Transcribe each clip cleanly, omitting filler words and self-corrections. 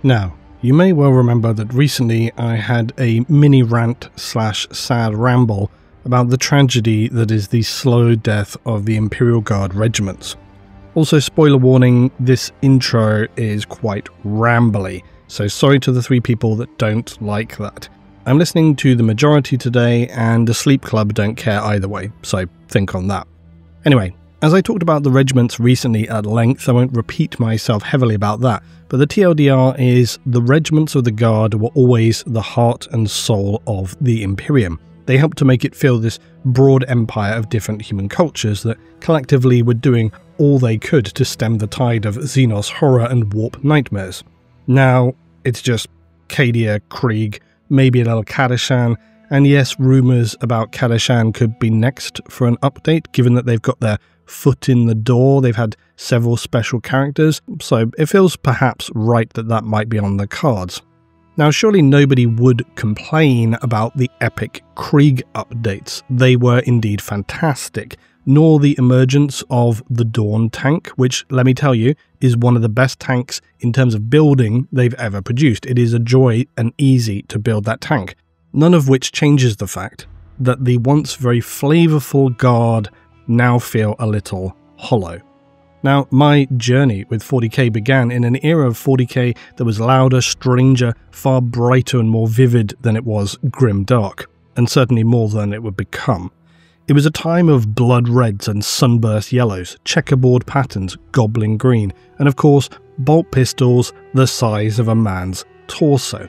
Now, you may well remember that recently I had a mini rant / sad ramble about the tragedy that is the slow death of the Imperial Guard regiments. Also, spoiler warning, this intro is quite rambly, so sorry to the 3 people that don't like that. I'm listening to the majority today, and the Sleep Club don't care either way, so think on that. Anyway, as I talked about the regiments recently at length, I won't repeat myself heavily about that, but the TLDR is the regiments of the Guard were always the heart and soul of the Imperium. They helped to make it feel this broad empire of different human cultures that collectively were doing all they could to stem the tide of Xenos horror and warp nightmares. Now, it's just Cadia, Krieg, maybe a little Kadashan, and yes, rumours about Kadashan could be next for an update, given that they've got their foot in the door. They've had several special characters, so it feels perhaps right that that might be on the cards. Now, surely nobody would complain about the epic Krieg updates. They were indeed fantastic, nor the emergence of the Dawn tank, which, let me tell you, is one of the best tanks in terms of building they've ever produced. It is a joy and easy to build that tank. None of which changes the fact that the once very flavourful Guard now feel a little hollow. Now, my journey with 40k began in an era of 40k that was louder, stranger, far brighter and more vivid than it was grim-dark, and certainly more than it would become. It was a time of blood reds and sunburst yellows, checkerboard patterns, goblin green, and of course, bolt pistols the size of a man's torso.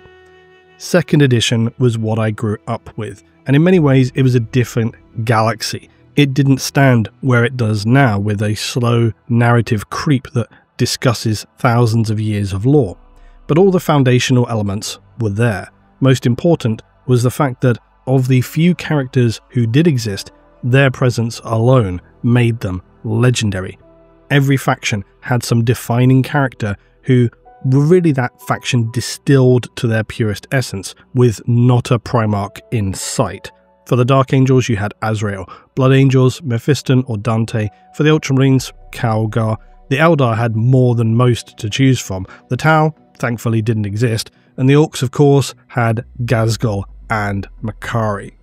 2nd edition was what I grew up with, and in many ways it was a different galaxy. It didn't stand where it does now, with a slow narrative creep that discusses thousands of years of lore. But all the foundational elements were there. Most important was the fact that of the few characters who did exist, their presence alone made them legendary. Every faction had some defining character who were really that faction distilled to their purest essence, with not a Primarch in sight. For the Dark Angels, you had Azrael, Blood Angels, Mephiston or Dante, for the Ultramarines, Kalgar. The Eldar had more than most to choose from. The Tau, thankfully, didn't exist, and the Orcs, of course, had Ghazghkull and Makari.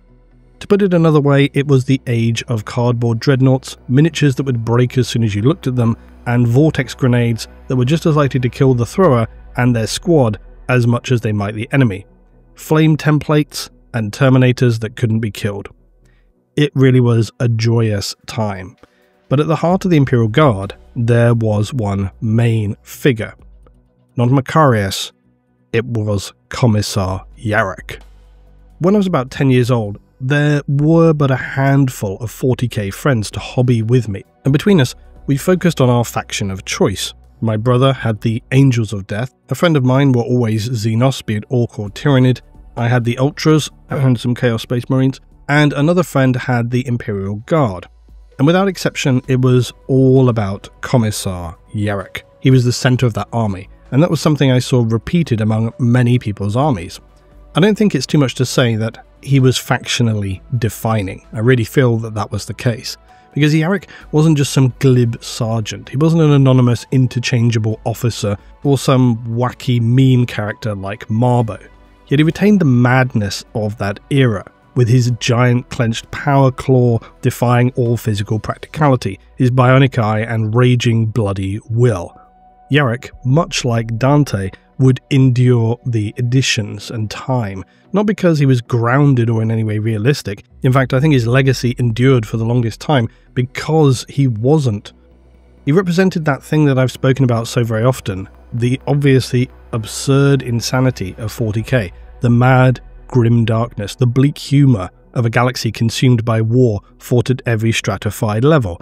To put it another way, it was the age of cardboard dreadnoughts, miniatures that would break as soon as you looked at them, and vortex grenades that were just as likely to kill the thrower and their squad as much as they might the enemy. Flame templates and Terminators that couldn't be killed. It really was a joyous time. But at the heart of the Imperial Guard, there was one main figure. Not Macarius, it was Commissar YARRIK. When I was about 10 years old, there were but a handful of 40k friends to hobby with me, and between us, we focused on our faction of choice. My brother had the Angels of Death, a friend of mine were always Xenos, be it Orc or Tyranid, I had the Ultras and some Chaos Space Marines, and another friend had the Imperial Guard. And without exception, it was all about Commissar YARRIK. He was the centre of that army, and that was something I saw repeated among many people's armies. I don't think it's too much to say that he was factionally defining. I really feel that that was the case. Because YARRIK wasn't just some glib sergeant, he wasn't an anonymous interchangeable officer or some wacky meme character like Marbo. Yet he retained the madness of that era, with his giant clenched power claw defying all physical practicality, his bionic eye and raging bloody will. YARRIK, much like Dante, would endure the additions and time, not because he was grounded or in any way realistic. In fact, I think his legacy endured for the longest time because he wasn't. He represented that thing that I've spoken about so very often, the obviously absurd insanity of 40k, the mad, grim darkness, the bleak humour of a galaxy consumed by war fought at every stratified level.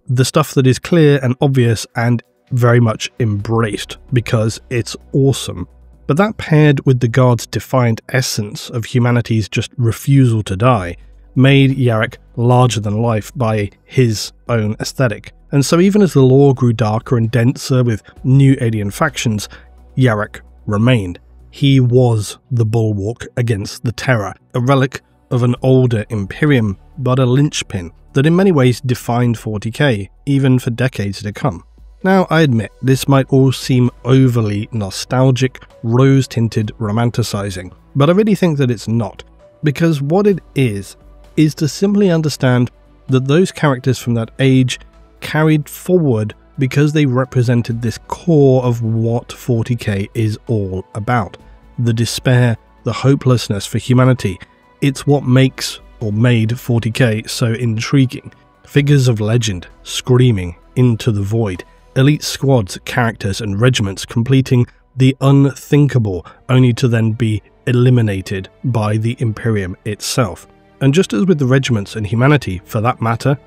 The stuff that is clear and obvious and very much embraced because it's awesome. But that paired with the Guard's defiant essence of humanity's just refusal to die made YARRIK larger than life by his own aesthetic. And so even as the lore grew darker and denser with new alien factions, YARRIK remained. He was the bulwark against the Terror, a relic of an older Imperium, but a linchpin that in many ways defined 40k, even for decades to come. Now, I admit, this might all seem overly nostalgic, rose-tinted romanticizing, but I really think that it's not, because what it is to simply understand that those characters from that age carried forward because they represented this core of what 40k is all about. The despair, the hopelessness for humanity. It's what makes or made 40k so intriguing. Figures of legend screaming into the void. Elite squads, characters and regiments completing the unthinkable, only to then be eliminated by the Imperium itself. And just as with the regiments and humanity, for that matter,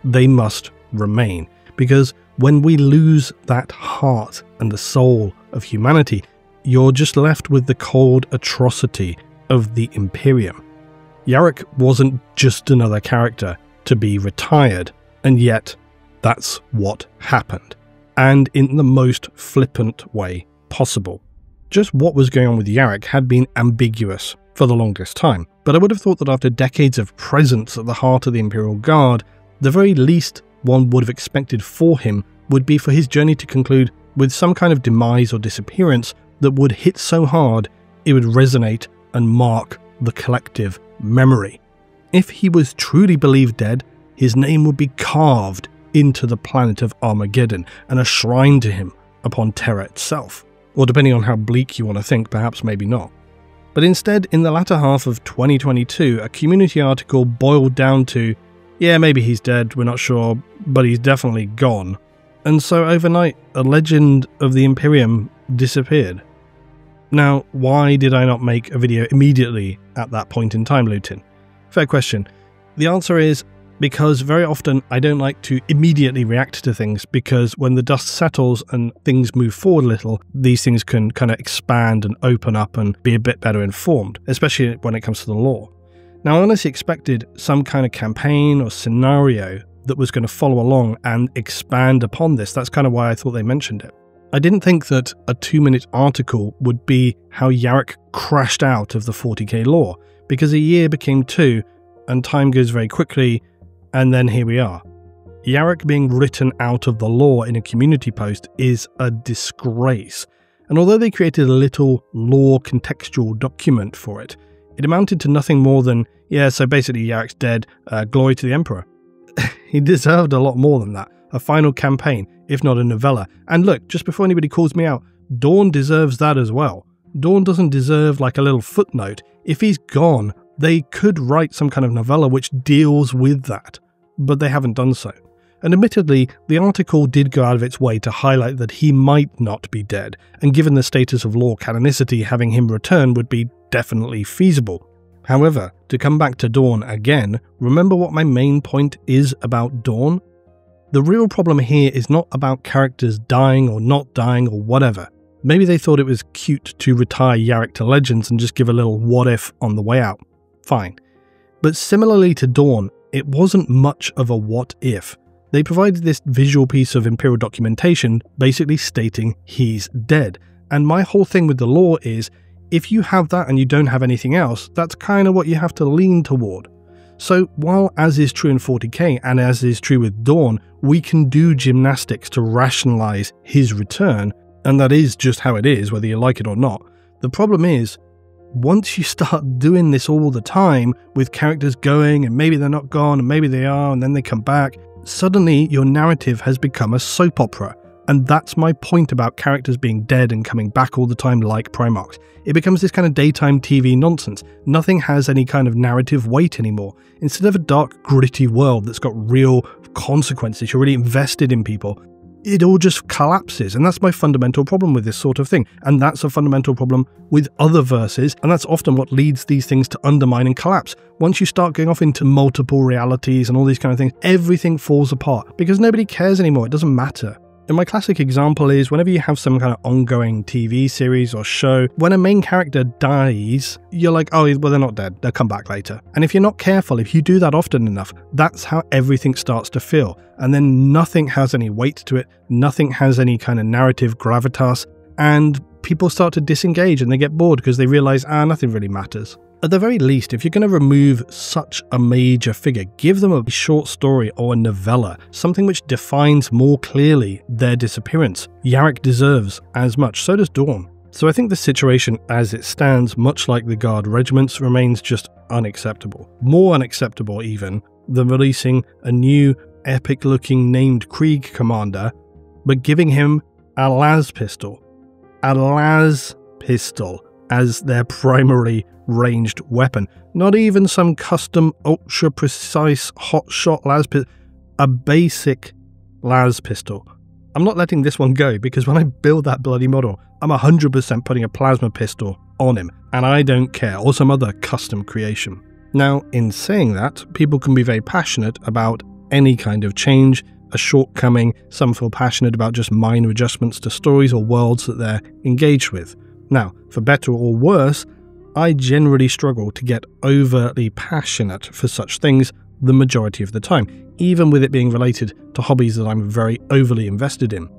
they must remain. Because when we lose that heart and the soul of humanity, you're just left with the cold atrocity of the Imperium. YARRICK wasn't just another character to be retired, and yet that's what happened. And in the most flippant way possible. Just what was going on with YARRICK had been ambiguous for the longest time, but I would have thought that after decades of presence at the heart of the Imperial Guard, the very least one would have expected for him would be for his journey to conclude with some kind of demise or disappearance that would hit so hard it would resonate and mark the collective memory. If he was truly believed dead, his name would be carved into the planet of Armageddon and a shrine to him upon Terra itself. Or depending on how bleak you want to think, perhaps maybe not. But instead, in the latter half of 2022, a community article boiled down to, yeah, maybe he's dead, we're not sure, but he's definitely gone. And so overnight, a legend of the Imperium disappeared. Now, why did I not make a video immediately at that point in time, Lutin? Fair question. The answer is because very often I don't like to immediately react to things, because when the dust settles and things move forward a little, these things can kind of expand and open up and be a bit better informed, especially when it comes to the lore. Now, I honestly expected some kind of campaign or scenario that was going to follow along and expand upon this. That's kind of why I thought they mentioned it. I didn't think that a 2-minute article would be how YARRICK crashed out of the 40k lore, because a year became 2, and time goes very quickly, and then here we are. YARRICK being written out of the lore in a community post is a disgrace, and although they created a little lore contextual document for it, it amounted to nothing more than, yeah, so basically YARRICK's dead, glory to the Emperor. He deserved a lot more than that. A final campaign, if not a novella. And look, just before anybody calls me out, Dawn deserves that as well. Dawn doesn't deserve like a little footnote. If he's gone, they could write some kind of novella which deals with that, but they haven't done so. And admittedly, the article did go out of its way to highlight that he might not be dead, and given the status of lore canonicity, having him return would be definitely feasible. However, to come back to Dawn again, remember what my main point is about Dawn? The real problem here is not about characters dying or not dying or whatever. Maybe they thought it was cute to retire YARRICK to Legends and just give a little what if on the way out. Fine. But similarly to Dawn, it wasn't much of a what if. They provided this visual piece of Imperial documentation basically stating he's dead. And my whole thing with the lore is, if you have that and you don't have anything else, that's kind of what you have to lean toward. So while as is true in 40k and as is true with Dawn, we can do gymnastics to rationalize his return, and that is just how it is, whether you like it or not. The problem is, once you start doing this all the time, with characters going and maybe they're not gone and maybe they are and then they come back, suddenly your narrative has become a soap opera. And that's my point about characters being dead and coming back all the time like Primarchs. It becomes this kind of daytime TV nonsense. Nothing has any kind of narrative weight anymore. Instead of a dark, gritty world that's got real consequences, you're really invested in people, it all just collapses. And that's my fundamental problem with this sort of thing. And that's a fundamental problem with other verses, and that's often what leads these things to undermine and collapse. Once you start going off into multiple realities and all these kind of things, everything falls apart because nobody cares anymore. It doesn't matter. And my classic example is whenever you have some kind of ongoing TV series or show, when a main character dies, you're like, oh, well, they're not dead, they'll come back later. And if you're not careful, if you do that often enough, that's how everything starts to feel. And then nothing has any weight to it, nothing has any kind of narrative gravitas, and people start to disengage and they get bored because they realize, nothing really matters. At the very least, if you're going to remove such a major figure, give them a short story or a novella, something which defines more clearly their disappearance. Yarrick deserves as much, so does Dawn. So I think the situation as it stands, much like the Guard regiments, remains just unacceptable. More unacceptable even than releasing a new epic-looking named Krieg commander, but giving him a las pistol. A las pistol as their primary ranged weapon. Not even some custom ultra-precise hotshot las pistol. A basic las pistol. I'm not letting this one go, because when I build that bloody model, I'm 100% putting a plasma pistol on him, and I don't care, or some other custom creation. Now, in saying that, people can be very passionate about any kind of change, a shortcoming. Some feel passionate about just minor adjustments to stories or worlds that they're engaged with. Now, for better or worse, I generally struggle to get overtly passionate for such things the majority of the time, even with it being related to hobbies that I'm very overly invested in.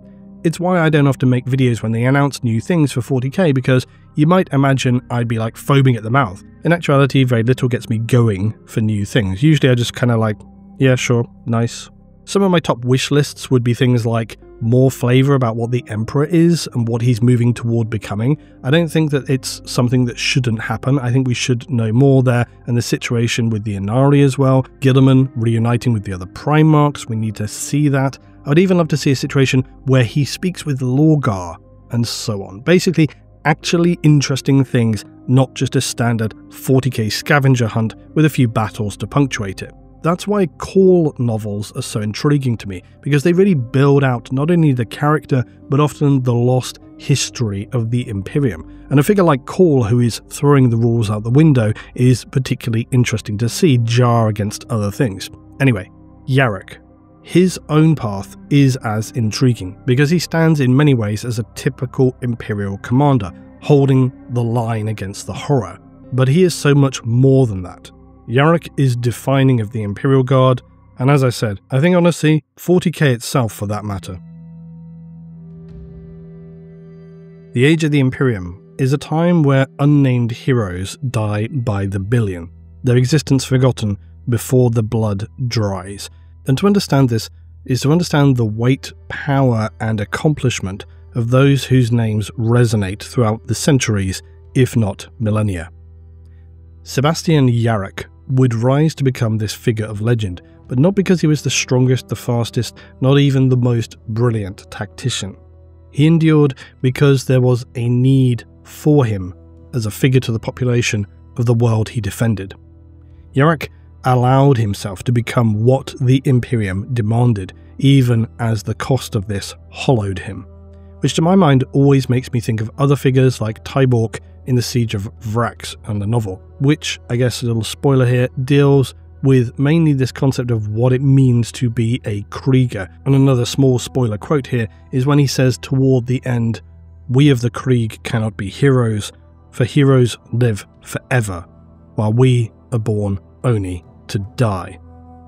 It's why I don't often make videos when they announce new things for 40k, because you might imagine I'd be like foaming at the mouth. In actuality, very little gets me going for new things. Usually I just kind of like, yeah, sure, nice. Some of my top wish lists would be things like more flavor about what the Emperor is and what he's moving toward becoming. I don't think that it's something that shouldn't happen. I think we should know more there, and the situation with the Inari as well. Guilliman reuniting with the other Primarchs, we need to see that. I'd even love to see a situation where he speaks with Lorgar, and so on. Basically, actually interesting things, not just a standard 40k scavenger hunt with a few battles to punctuate it. That's why Call novels are so intriguing to me, because they really build out not only the character, but often the lost history of the Imperium. And a figure like Call, who is throwing the rules out the window, is particularly interesting to see jar against other things. Anyway, Yarrick. His own path is as intriguing, because he stands in many ways as a typical Imperial commander, holding the line against the horror. But he is so much more than that. Yarrick is defining of the Imperial Guard, and as I said, I think honestly, 40k itself for that matter. The Age of the Imperium is a time where unnamed heroes die by the billion, their existence forgotten before the blood dries. And to understand this is to understand the weight, power, and accomplishment of those whose names resonate throughout the centuries, if not millennia. Sebastian Yarrick would rise to become this figure of legend, but not because he was the strongest, the fastest, not even the most brilliant tactician. He endured because there was a need for him as a figure to the population of the world he defended. Yarrick allowed himself to become what the Imperium demanded, even as the cost of this hollowed him, which to my mind always makes me think of other figures like Tyborg in the Siege of Vrax and the novel, which, I guess a little spoiler here, deals with mainly this concept of what it means to be a Krieger. And another small spoiler quote here is when he says toward the end, "We of the Krieg cannot be heroes, for heroes live forever, while we are born only to die."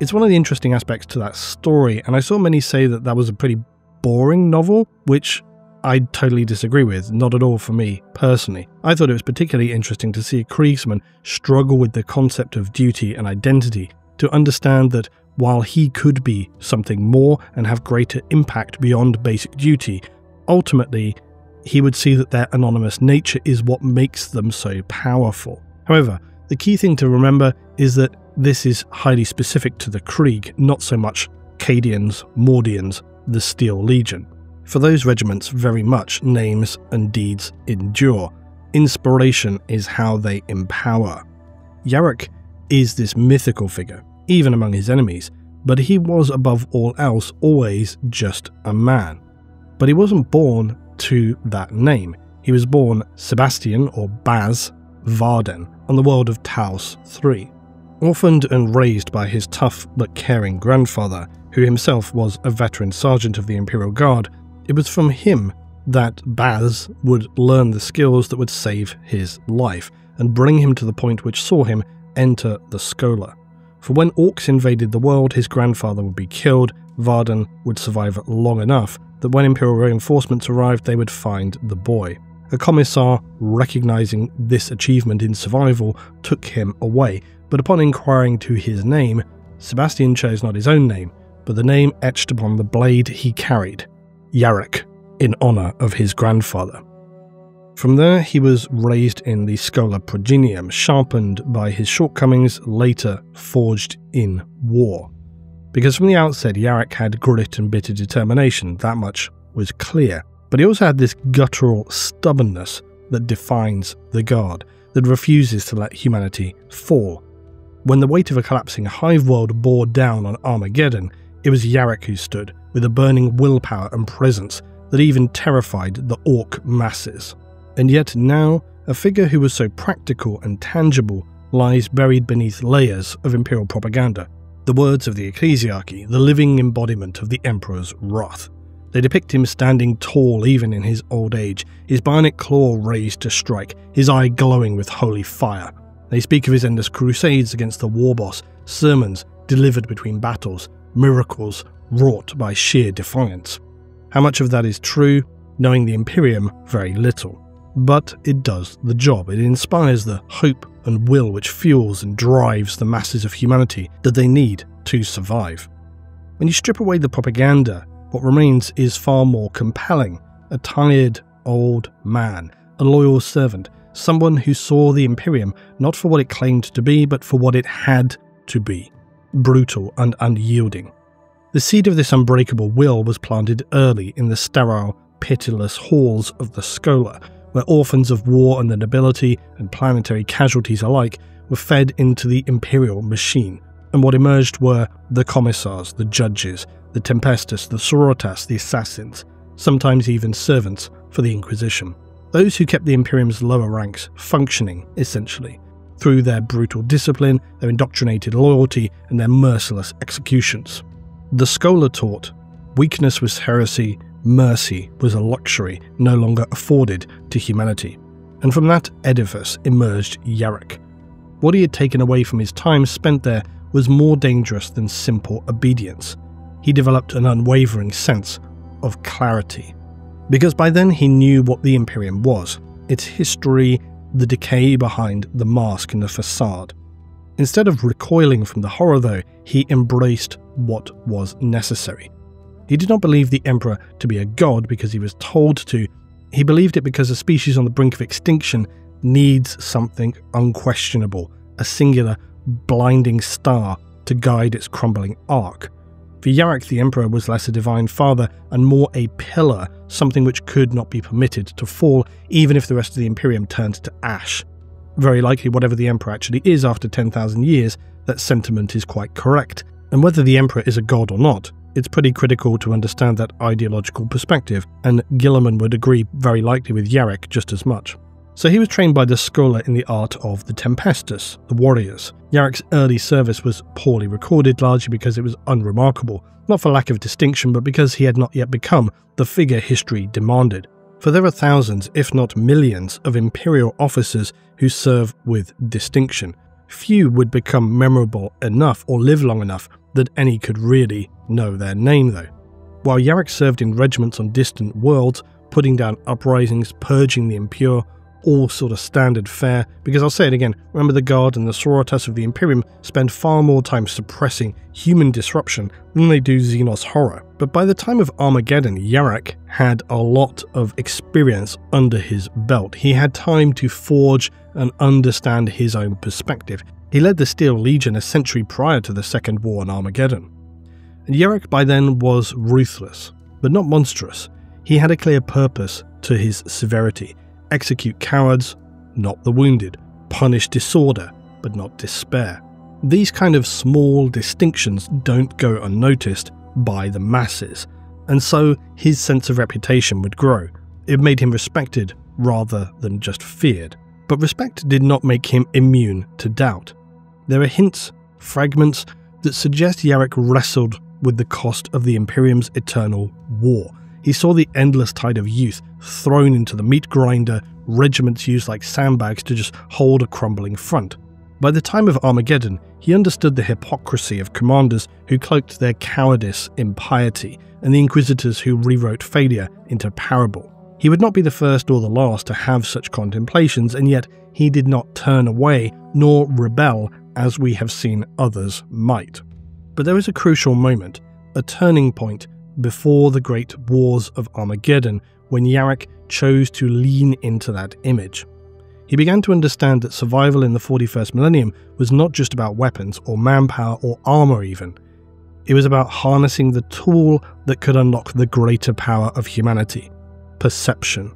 It's one of the interesting aspects to that story, and I saw many say that that was a pretty boring novel, which I totally disagree with, not at all for me, personally. I thought it was particularly interesting to see a Kriegsman struggle with the concept of duty and identity, to understand that while he could be something more and have greater impact beyond basic duty, ultimately he would see that their anonymous nature is what makes them so powerful. However, the key thing to remember is that this is highly specific to the Krieg, not so much Cadians, Mordians, the Steel Legion. For those regiments, very much names and deeds endure. Inspiration is how they empower. Yarrick is this mythical figure, even among his enemies, but he was above all else always just a man. But he wasn't born to that name. He was born Sebastian, or Baz, Varden, on the world of Taos III. Orphaned and raised by his tough but caring grandfather, who himself was a veteran sergeant of the Imperial Guard, it was from him that Baz would learn the skills that would save his life and bring him to the point which saw him enter the Schola. For when orcs invaded the world, his grandfather would be killed. Varden would survive long enough that when Imperial reinforcements arrived, they would find the boy. A commissar, recognizing this achievement in survival, took him away, but upon inquiring to his name, Sebastian chose not his own name, but the name etched upon the blade he carried, YARRICK, in honor of his grandfather. From there, he was raised in the Schola Progenium, sharpened by his shortcomings, later forged in war. Because from the outset, YARRICK had grit and bitter determination, that much was clear. But he also had this guttural stubbornness that defines the Guard, that refuses to let humanity fall. When the weight of a collapsing hive world bore down on Armageddon, it was YARRICK who stood, with a burning willpower and presence that even terrified the orc masses. And yet now, a figure who was so practical and tangible lies buried beneath layers of imperial propaganda. The words of the ecclesiarchy, the living embodiment of the Emperor's wrath. They depict him standing tall even in his old age, his bionic claw raised to strike, his eye glowing with holy fire. They speak of his endless crusades against the war boss, sermons delivered between battles, miracles wrought by sheer defiance. How much of that is true? Knowing the Imperium, very little. But it does the job. It inspires the hope and will which fuels and drives the masses of humanity that they need to survive. When you strip away the propaganda, what remains is far more compelling. A tired, old man, a loyal servant, someone who saw the Imperium not for what it claimed to be, but for what it had to be. Brutal and unyielding. The seed of this unbreakable will was planted early in the sterile, pitiless halls of the Schola, where orphans of war and the nobility and planetary casualties alike were fed into the imperial machine, and what emerged were the commissars, the judges, the Tempestus, the Sororitas, the assassins, sometimes even servants for the Inquisition. Those who kept the Imperium's lower ranks functioning, essentially, through their brutal discipline, their indoctrinated loyalty, and their merciless executions. The Schola taught, weakness was heresy, mercy was a luxury no longer afforded to humanity. And from that edifice emerged YARRICK. What he had taken away from his time spent there was more dangerous than simple obedience. He developed an unwavering sense of clarity. Because by then he knew what the Imperium was, its history, the decay behind the mask and the facade. Instead of recoiling from the horror though, he embraced what was necessary. He did not believe the Emperor to be a god because he was told to. He believed it because a species on the brink of extinction needs something unquestionable, a singular, blinding star to guide its crumbling arc. For YARRICK, the Emperor was less a divine father and more a pillar, something which could not be permitted to fall even if the rest of the Imperium turned to ash. Very likely whatever the Emperor actually is after 10,000 years, that sentiment is quite correct. And whether the Emperor is a god or not, it's pretty critical to understand that ideological perspective, and Guilliman would agree very likely with YARRICK just as much. So he was trained by the Schola in the art of the Tempestus, the warriors. YARRICK's early service was poorly recorded, largely because it was unremarkable, not for lack of distinction, but because he had not yet become the figure history demanded. For there are thousands, if not millions, of imperial officers who serve with distinction. Few would become memorable enough or live long enough that any could really know their name though. While YARRICK served in regiments on distant worlds, putting down uprisings, purging the impure, all sort of standard fare, because I'll say it again, remember the Guard and the Sororitas of the Imperium spend far more time suppressing human disruption than they do Xenos horror. But by the time of Armageddon, YARRICK had a lot of experience under his belt. He had time to forge and understand his own perspective. He led the Steel Legion a century prior to the Second War on Armageddon. And YARRICK by then was ruthless, but not monstrous. He had a clear purpose to his severity. Execute cowards, not the wounded. Punish disorder, but not despair. These kind of small distinctions don't go unnoticed by the masses, and so his sense of reputation would grow. It made him respected rather than just feared. But respect did not make him immune to doubt. There are hints, fragments, that suggest YARRICK wrestled with the cost of the Imperium's eternal war. He saw the endless tide of youth thrown into the meat grinder, regiments used like sandbags to just hold a crumbling front. By the time of Armageddon, he understood the hypocrisy of commanders who cloaked their cowardice in piety, and the inquisitors who rewrote failure into parable. He would not be the first or the last to have such contemplations, and yet he did not turn away nor rebel as we have seen others might. But there is a crucial moment, a turning point before the great wars of Armageddon, when Yarrick chose to lean into that image. He began to understand that survival in the 41st millennium was not just about weapons or manpower or armor even. It was about harnessing the tool that could unlock the greater power of humanity, perception.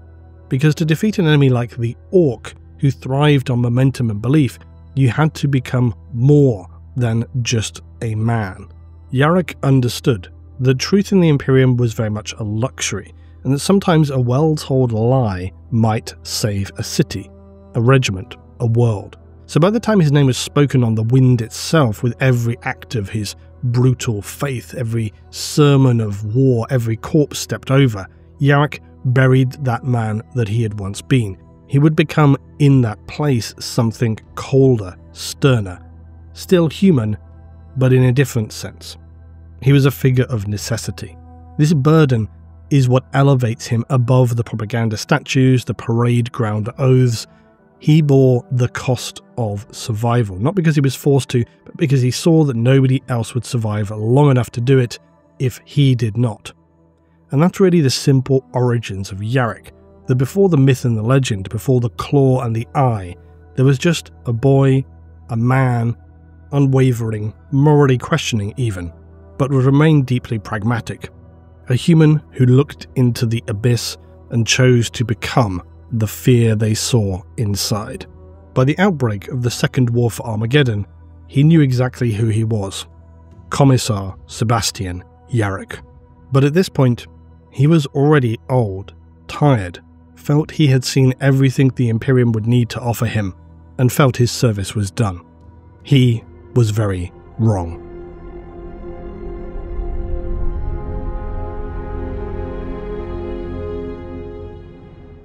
Because to defeat an enemy like the Orc, who thrived on momentum and belief, you had to become more than just a man. Yarrick understood that truth in the Imperium was very much a luxury, and that sometimes a well-told lie might save a city, a regiment, a world. So by the time his name was spoken on the wind itself, with every act of his brutal faith, every sermon of war, every corpse stepped over, Yarrick buried that man that he had once been. He would become, in that place, something colder, sterner, still human, but in a different sense. He was a figure of necessity. This burden is what elevates him above the propaganda statues, the parade ground oaths. He bore the cost of survival, not because he was forced to, but because he saw that nobody else would survive long enough to do it if he did not. And that's really the simple origins of Yarrick, that before the myth and the legend, before the claw and the eye, there was just a boy, a man, unwavering, morally questioning even, but would remain deeply pragmatic. A human who looked into the abyss and chose to become the fear they saw inside. By the outbreak of the Second War for Armageddon, he knew exactly who he was. Commissar Sebastian Yarrick. But at this point, he was already old, tired, felt he had seen everything the Imperium would need to offer him, and felt his service was done. He was very wrong.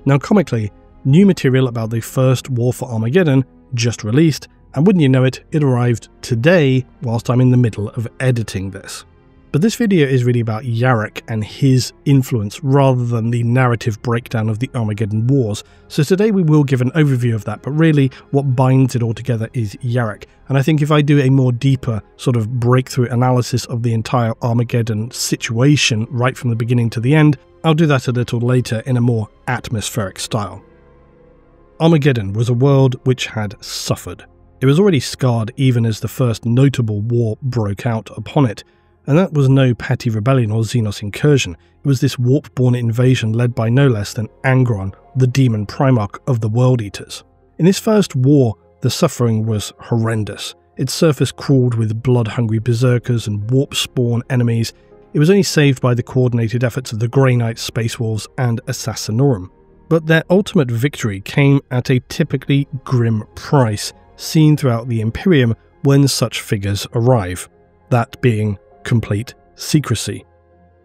Now comically, new material about the First War for Armageddon just released, and wouldn't you know it, it arrived today whilst I'm in the middle of editing this. But this video is really about Yarrick and his influence rather than the narrative breakdown of the Armageddon Wars, so today we will give an overview of that, but really what binds it all together is Yarrick. And I think if I do a more deeper sort of breakthrough analysis of the entire Armageddon situation right from the beginning to the end, I'll do that a little later in a more atmospheric style. Armageddon was a world which had suffered. It was already scarred even as the first notable war broke out upon it, and that was no petty rebellion or Xenos incursion. It was this warp-born invasion led by no less than Angron, the demon primarch of the World Eaters. In this first war, the suffering was horrendous. Its surface crawled with blood-hungry berserkers and warp-spawn enemies. It was only saved by the coordinated efforts of the Grey Knights, Space Wolves, and Assassinorum. But their ultimate victory came at a typically grim price, seen throughout the Imperium when such figures arrive, that being complete secrecy.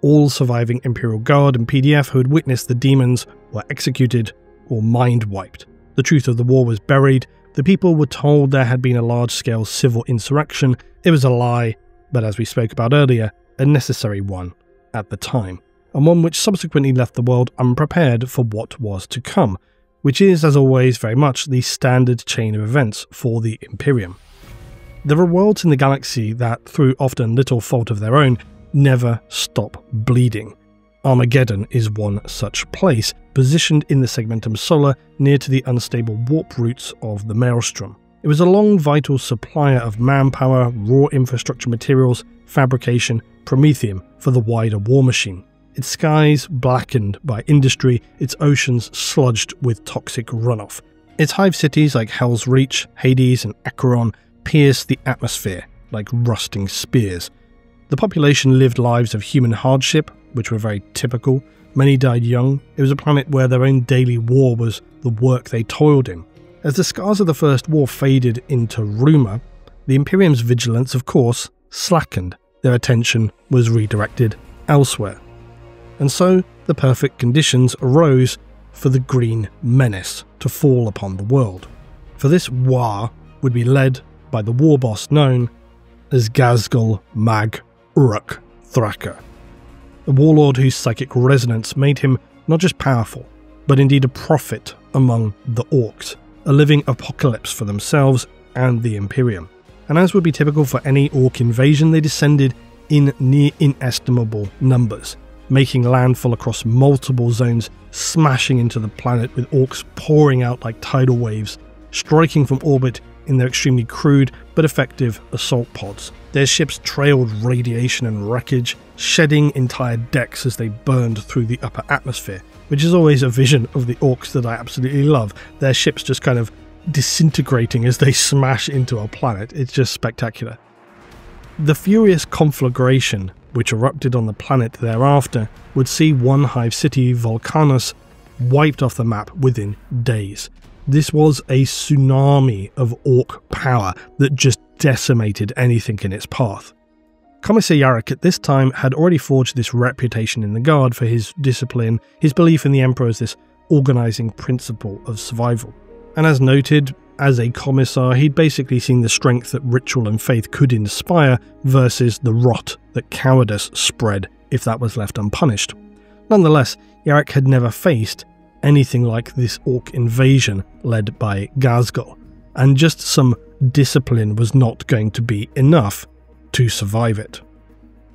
All surviving Imperial Guard and PDF who had witnessed the demons were executed or mind-wiped. The truth of the war was buried. The people were told there had been a large-scale civil insurrection. It was a lie, but as we spoke about earlier, a necessary one at the time, and one which subsequently left the world unprepared for what was to come, which is, as always, very much the standard chain of events for the Imperium. There are worlds in the galaxy that, through often little fault of their own, never stop bleeding. Armageddon is one such place, positioned in the Segmentum Solar near to the unstable warp routes of the Maelstrom. It was a long vital supplier of manpower, raw infrastructure materials, fabrication, promethium for the wider war machine. Its skies blackened by industry, its oceans sludged with toxic runoff. Its hive cities like Hell's Reach, Hades and Acheron pierced the atmosphere like rusting spears. The population lived lives of human hardship, which were very typical. Many died young. It was a planet where their own daily war was the work they toiled in. As the scars of the First War faded into rumour, the Imperium's vigilance, of course, slackened. Their attention was redirected elsewhere. And so the perfect conditions arose for the Green Menace to fall upon the world. For this war would be led by the war boss known as Ghazghkull Mag Uruk Thraka, a warlord whose psychic resonance made him not just powerful, but indeed a prophet among the orcs, a living apocalypse for themselves and the Imperium. And as would be typical for any orc invasion, they descended in near inestimable numbers, making landfall across multiple zones, smashing into the planet with orcs pouring out like tidal waves, striking from orbit in their extremely crude but effective assault pods. Their ships trailed radiation and wreckage, shedding entire decks as they burned through the upper atmosphere, which is always a vision of the orcs that I absolutely love. Their ships just kind of disintegrating as they smash into our planet. It's just spectacular. The furious conflagration which erupted on the planet thereafter would see one hive city, Volcanus, wiped off the map within days. This was a tsunami of orc power that just decimated anything in its path. Commissar YARRICK at this time had already forged this reputation in the Guard for his discipline, his belief in the Emperor as this organising principle of survival. And as noted, as a commissar, he'd basically seen the strength that ritual and faith could inspire versus the rot that cowardice spread if that was left unpunished. Nonetheless, YARRICK had never faced anything like this orc invasion led by Ghazghkull, and just some discipline was not going to be enough to survive it.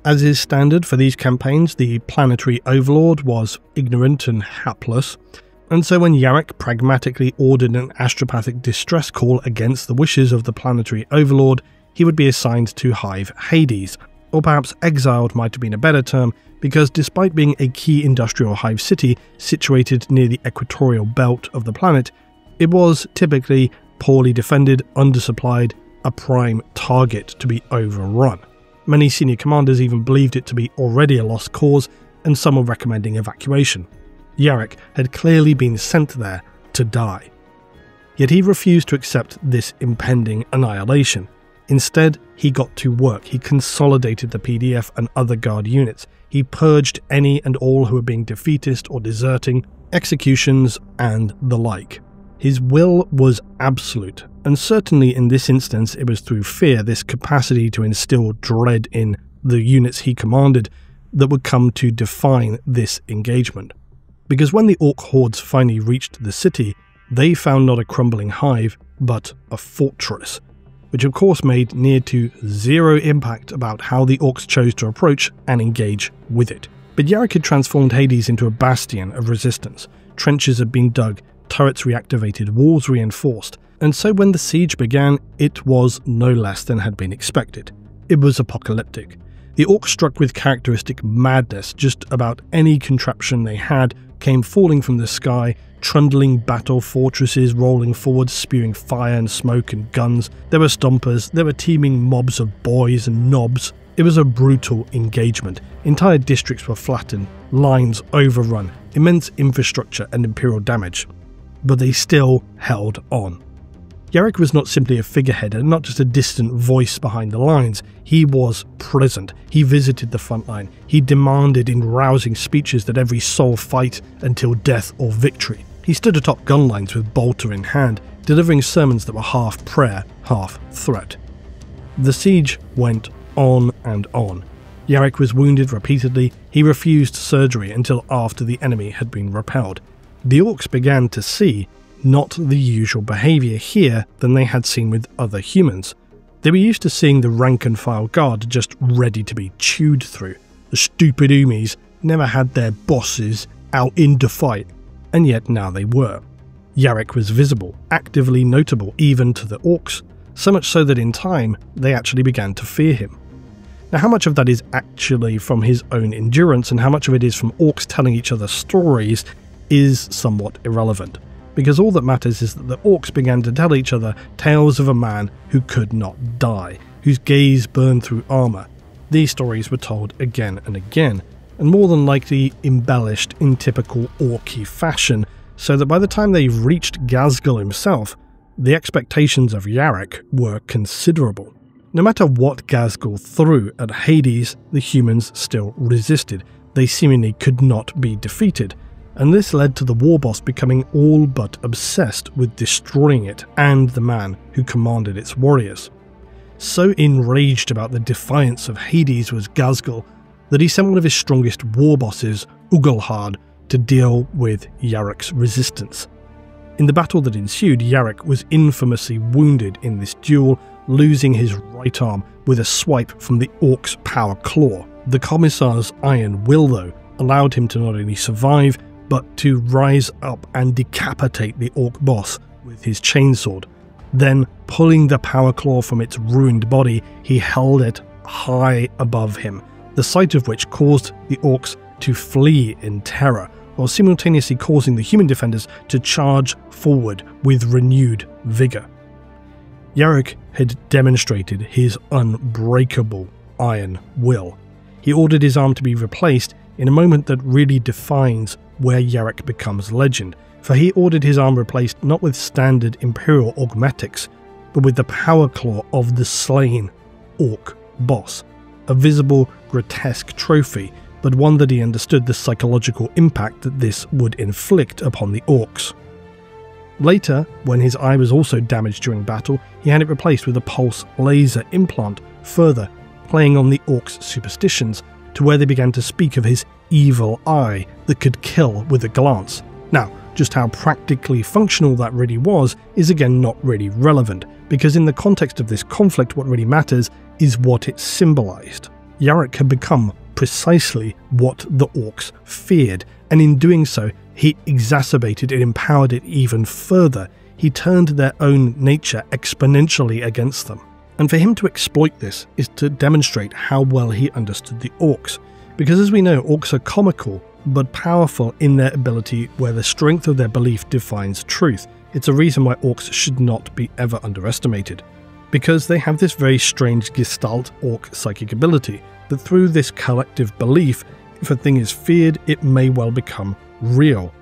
As is standard for these campaigns, the planetary overlord was ignorant and hapless, and so when YARRICK pragmatically ordered an astropathic distress call against the wishes of the planetary overlord, he would be assigned to Hive Hades, or perhaps exiled might have been a better term, because despite being a key industrial hive city situated near the equatorial belt of the planet, it was typically poorly defended, undersupplied, a prime target to be overrun. Many senior commanders even believed it to be already a lost cause, and some were recommending evacuation. YARRICK had clearly been sent there to die. Yet he refused to accept this impending annihilation. Instead, he got to work. He consolidated the PDF and other Guard units. He purged any and all who were being defeatist or deserting, executions, and the like. His will was absolute, and certainly in this instance it was through fear, this capacity to instill dread in the units he commanded, that would come to define this engagement. Because when the orc hordes finally reached the city, they found not a crumbling hive, but a fortress, which of course made near to zero impact about how the orcs chose to approach and engage with it. But YARRICK had transformed Hades into a bastion of resistance. Trenches had been dug, turrets reactivated, walls reinforced, and so when the siege began, it was no less than had been expected. It was apocalyptic. The orcs, struck with characteristic madness, just about any contraption they had came falling from the sky, trundling battle fortresses rolling forward, spewing fire and smoke and guns. There were stompers, there were teeming mobs of boys and knobs. It was a brutal engagement. Entire districts were flattened, lines overrun, immense infrastructure and imperial damage. But they still held on. YARRICK was not simply a figurehead and not just a distant voice behind the lines. He was present. He visited the front line. He demanded in rousing speeches that every soul fight until death or victory. He stood atop gun lines with bolter in hand, delivering sermons that were half prayer, half threat. The siege went on and on. YARRICK was wounded repeatedly. He refused surgery until after the enemy had been repelled. The orcs began to see not the usual behaviour here than they had seen with other humans. They were used to seeing the rank-and-file Guard just ready to be chewed through. The stupid Umis never had their bosses out in to fight, and yet now they were. YARRICK was visible, actively notable even to the orcs, so much so that in time they actually began to fear him. Now, how much of that is actually from his own endurance and how much of it is from orcs telling each other stories is somewhat irrelevant, because all that matters is that the orcs began to tell each other tales of a man who could not die, whose gaze burned through armour. These stories were told again and again, and more than likely embellished in typical orky fashion, so that by the time they reached Ghazghkull himself, the expectations of YARRICK were considerable. No matter what Ghazghkull threw at Hades, the humans still resisted. They seemingly could not be defeated, and this led to the war boss becoming all but obsessed with destroying it and the man who commanded its warriors. So enraged about the defiance of Hades was Ghazghkull that he sent one of his strongest war bosses, Ugalhard, to deal with Yarrick's resistance. In the battle that ensued, Yarrick was infamously wounded in this duel, losing his right arm with a swipe from the Orc's power claw. The Commissar's iron will, though, allowed him to not only survive, but to rise up and decapitate the Orc boss with his chainsword. Then, pulling the power claw from its ruined body, he held it high above him, the sight of which caused the Orcs to flee in terror, while simultaneously causing the human defenders to charge forward with renewed vigour. Yarrick had demonstrated his unbreakable iron will. He ordered his arm to be replaced in a moment that really defines where Yarrick becomes legend, for he ordered his arm replaced not with standard Imperial augmetics, but with the power claw of the slain Orc boss, a visible, grotesque trophy, but one that he understood the psychological impact that this would inflict upon the Orcs. Later, when his eye was also damaged during battle, he had it replaced with a pulse laser implant, further playing on the Orcs' superstitions, to where they began to speak of his evil eye that could kill with a glance. Now, just how practically functional that really was is again not really relevant, because in the context of this conflict what really matters is what it symbolised. Yarrick had become precisely what the Orcs feared, and in doing so he exacerbated and empowered it even further. He turned their own nature exponentially against them. And for him to exploit this is to demonstrate how well he understood the Orcs, because as we know, Orcs are comical but powerful in their ability where the strength of their belief defines truth. It's a reason why Orcs should not be ever underestimated, because they have this very strange Gestalt Orc psychic ability that through this collective belief, if a thing is feared, it may well become real.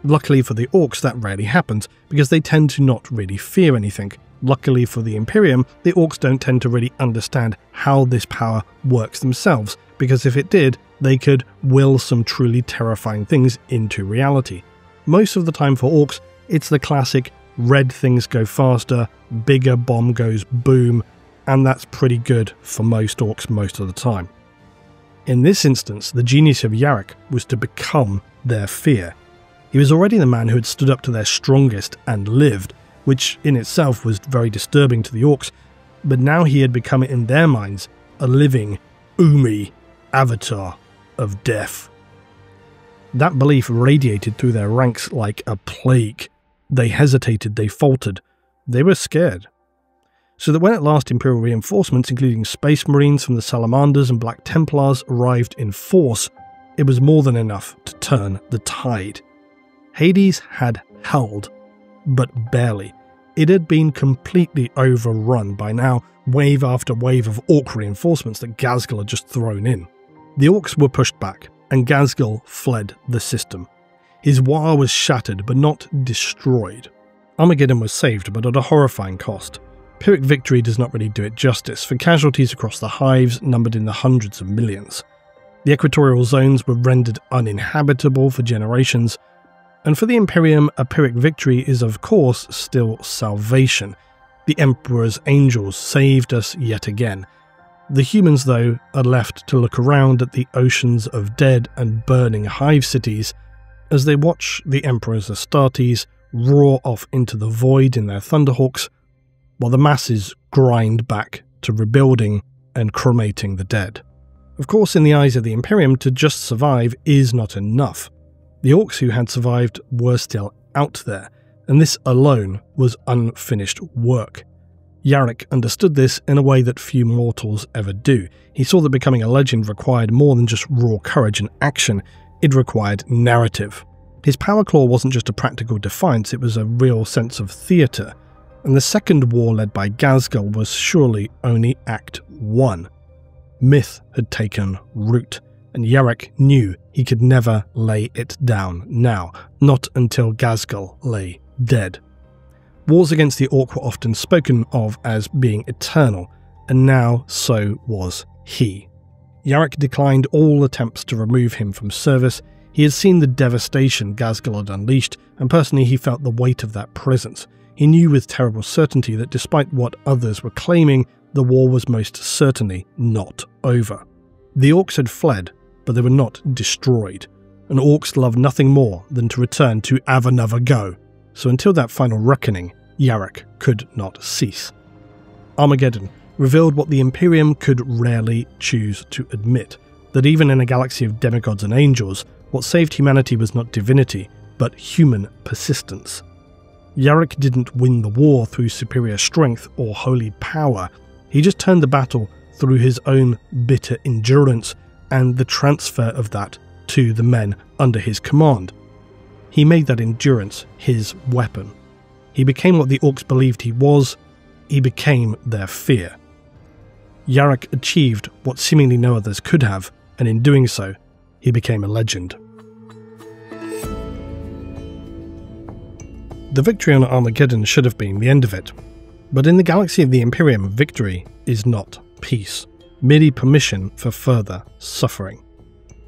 Luckily for the Orcs, that rarely happens, because they tend to not really fear anything. Luckily for the Imperium, the Orcs don't tend to really understand how this power works themselves, because if it did, they could will some truly terrifying things into reality. Most of the time for Orcs, it's the classic red things go faster, bigger bomb goes boom, and that's pretty good for most Orcs most of the time. In this instance, the genius of Yarrick was to become their fear. He was already the man who had stood up to their strongest and lived, which in itself was very disturbing to the Orcs, but now he had become, in their minds, a living, Umi avatar of death. That belief radiated through their ranks like a plague. They hesitated, they faltered, they were scared. So that when at last Imperial reinforcements, including Space Marines from the Salamanders and Black Templars, arrived in force, it was more than enough to turn the tide. Hades had held, but barely. It had been completely overrun by now, wave after wave of Orc reinforcements that Ghazghkull had just thrown in. The Orcs were pushed back, and Ghazghkull fled the system. His war was shattered, but not destroyed. Armageddon was saved, but at a horrifying cost. Pyrrhic victory does not really do it justice, for casualties across the hives numbered in the hundreds of millions. The equatorial zones were rendered uninhabitable for generations, and for the Imperium, a Pyrrhic victory is of course still salvation. The Emperor's angels saved us yet again. The humans, though, are left to look around at the oceans of dead and burning hive cities as they watch the Emperor's Astartes roar off into the void in their Thunderhawks, while the masses grind back to rebuilding and cremating the dead. Of course, in the eyes of the Imperium, to just survive is not enough. The Orcs who had survived were still out there, and this alone was unfinished work. Yarrick understood this in a way that few mortals ever do. He saw that becoming a legend required more than just raw courage and action, it required narrative. His power claw wasn't just a practical defiance, it was a real sense of theatre, and the second war led by Ghazghkull was surely only Act 1. Myth had taken root, and Yarrick knew he could never lay it down now, not until Ghazghkull lay dead. Wars against the Orc were often spoken of as being eternal, and now so was he. Yarrick declined all attempts to remove him from service. He had seen the devastation Ghazghkull had unleashed, and personally he felt the weight of that presence. He knew with terrible certainty that despite what others were claiming, the war was most certainly not over. The Orcs had fled, but they were not destroyed, and orcs love nothing more than to return to have another go. So until that final reckoning, YARRIK could not cease. Armageddon revealed what the Imperium could rarely choose to admit, that even in a galaxy of demigods and angels, what saved humanity was not divinity, but human persistence. YARRIK didn't win the war through superior strength or holy power, he just turned the battle through his own bitter endurance and the transfer of that to the men under his command. He made that endurance his weapon. He became what the orcs believed he was, he became their fear. YARRIK achieved what seemingly no others could have, and in doing so, he became a legend. The victory on Armageddon should have been the end of it, but in the galaxy of the Imperium, victory is not peace, merely permission for further suffering.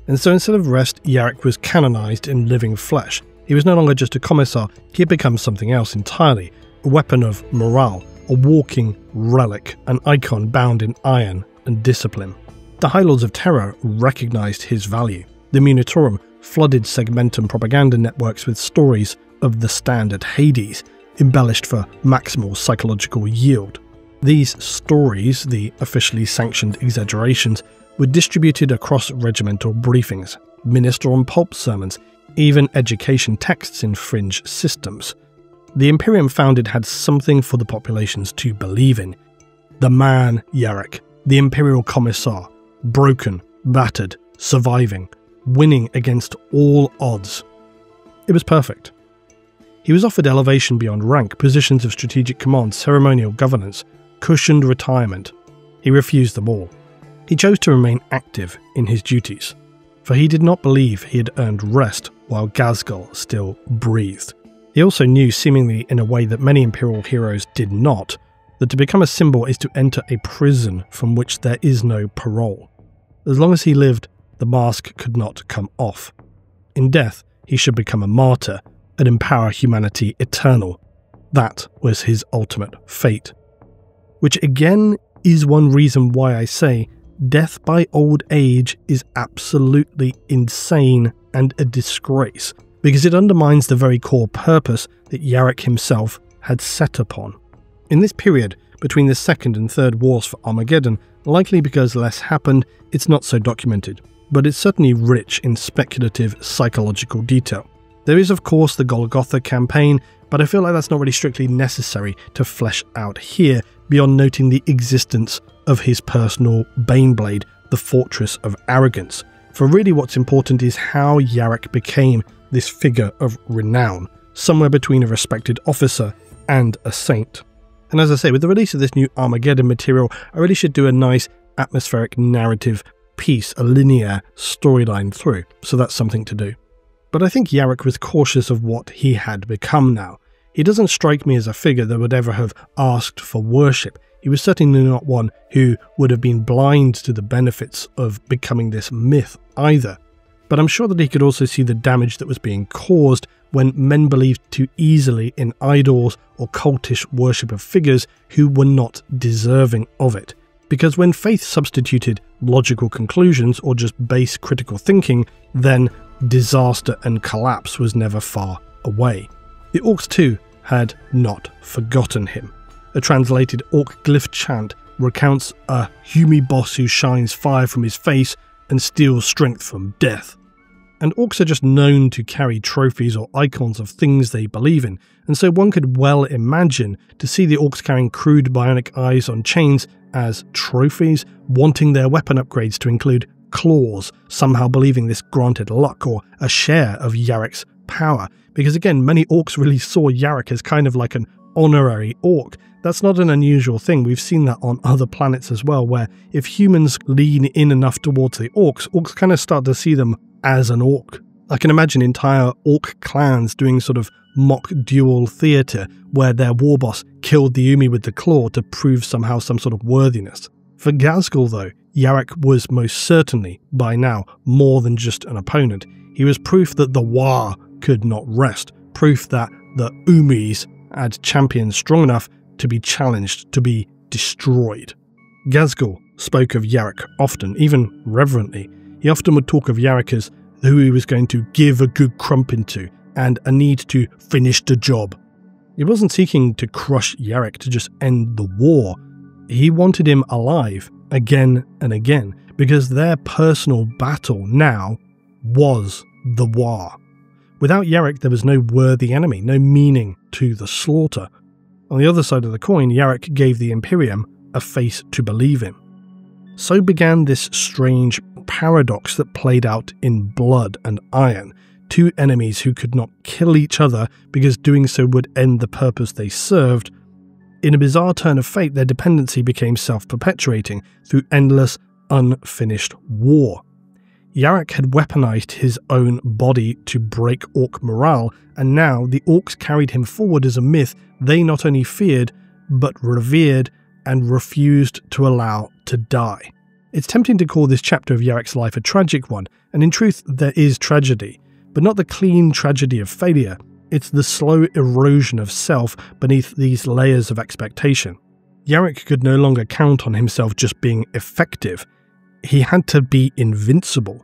And so instead of rest, YARRIK was canonized in living flesh. He was no longer just a commissar, he had become something else entirely, a weapon of morale, a walking relic, an icon bound in iron and discipline. The High Lords of Terror recognized his value. The Munitorum flooded segmentum propaganda networks with stories of the standard Hades, embellished for maximal psychological yield. These stories, the officially sanctioned exaggerations, were distributed across regimental briefings, minister on pulp sermons, even education texts in fringe systems. The Imperium found it had something for the populations to believe in. The man YARRIK, the Imperial Commissar, broken, battered, surviving, winning against all odds. It was perfect. He was offered elevation beyond rank, positions of strategic command, ceremonial governance, cushioned retirement. He refused them all. He chose to remain active in his duties, for he did not believe he had earned rest while Ghazghkull still breathed. He also knew, seemingly in a way that many Imperial heroes did not, that to become a symbol is to enter a prison from which there is no parole. As long as he lived, the mask could not come off. In death, he should become a martyr and empower humanity eternal. That was his ultimate fate. Which again is one reason why I say death by old age is absolutely insane and a disgrace, because it undermines the very core purpose that YARRIK himself had set upon. In this period, between the Second and Third Wars for Armageddon, likely because less happened, it's not so documented, but it's certainly rich in speculative psychological detail. There is of course the Golgotha campaign, but I feel like that's not really strictly necessary to flesh out here, beyond noting the existence of his personal Baneblade, the Fortress of Arrogance. For really what's important is how YARRIK became this figure of renown, somewhere between a respected officer and a saint. And as I say, with the release of this new Armageddon material, I really should do a nice atmospheric narrative piece, a linear storyline through, so that's something to do. But I think YARRIK was cautious of what he had become now. He doesn't strike me as a figure that would ever have asked for worship. He was certainly not one who would have been blind to the benefits of becoming this myth either. But I'm sure that he could also see the damage that was being caused when men believed too easily in idols or cultish worship of figures who were not deserving of it. Because when faith substituted logical conclusions or just base critical thinking, then disaster and collapse was never far away. The orcs too had not forgotten him. A translated orc glyph chant recounts a Humi boss who shines fire from his face and steals strength from death. And orcs are just known to carry trophies or icons of things they believe in, and so one could well imagine to see the orcs carrying crude bionic eyes on chains as trophies, wanting their weapon upgrades to include claws, somehow believing this granted luck or a share of YARRIK's power. Because again, many orcs really saw YARRIK as kind of like an honorary orc. That's not an unusual thing. We've seen that on other planets as well, where if humans lean in enough towards the orcs kind of start to see them as an orc. I can imagine entire orc clans doing sort of mock duel theatre where their war boss killed the Umi with the claw to prove somehow some sort of worthiness. For Ghazghkull though, YARRIK was most certainly, by now, more than just an opponent. He was proof that the War could not rest, proof that the Umis had champions strong enough to be challenged, to be destroyed. Ghazghkull spoke of YARRIK often, even reverently. He often would talk of YARRIK as who he was going to give a good crumping to, and a need to finish the job. He wasn't seeking to crush Yarrick to just end the war. He wanted him alive again and again, because their personal battle now was the war. Without Yarrick, there was no worthy enemy, no meaning to the slaughter. On the other side of the coin, Yarrick gave the Imperium a face to believe in. So began this strange paradox that played out in Blood and Iron, two enemies who could not kill each other because doing so would end the purpose they served. In a bizarre turn of fate, their dependency became self-perpetuating through endless, unfinished war. Yarrick had weaponized his own body to break Orc morale, and now the Orcs carried him forward as a myth they not only feared, but revered and refused to allow to die. It's tempting to call this chapter of Yarrick's life a tragic one, and in truth there is tragedy, but not the clean tragedy of failure. It's the slow erosion of self beneath these layers of expectation. Yarrick could no longer count on himself just being effective. He had to be invincible.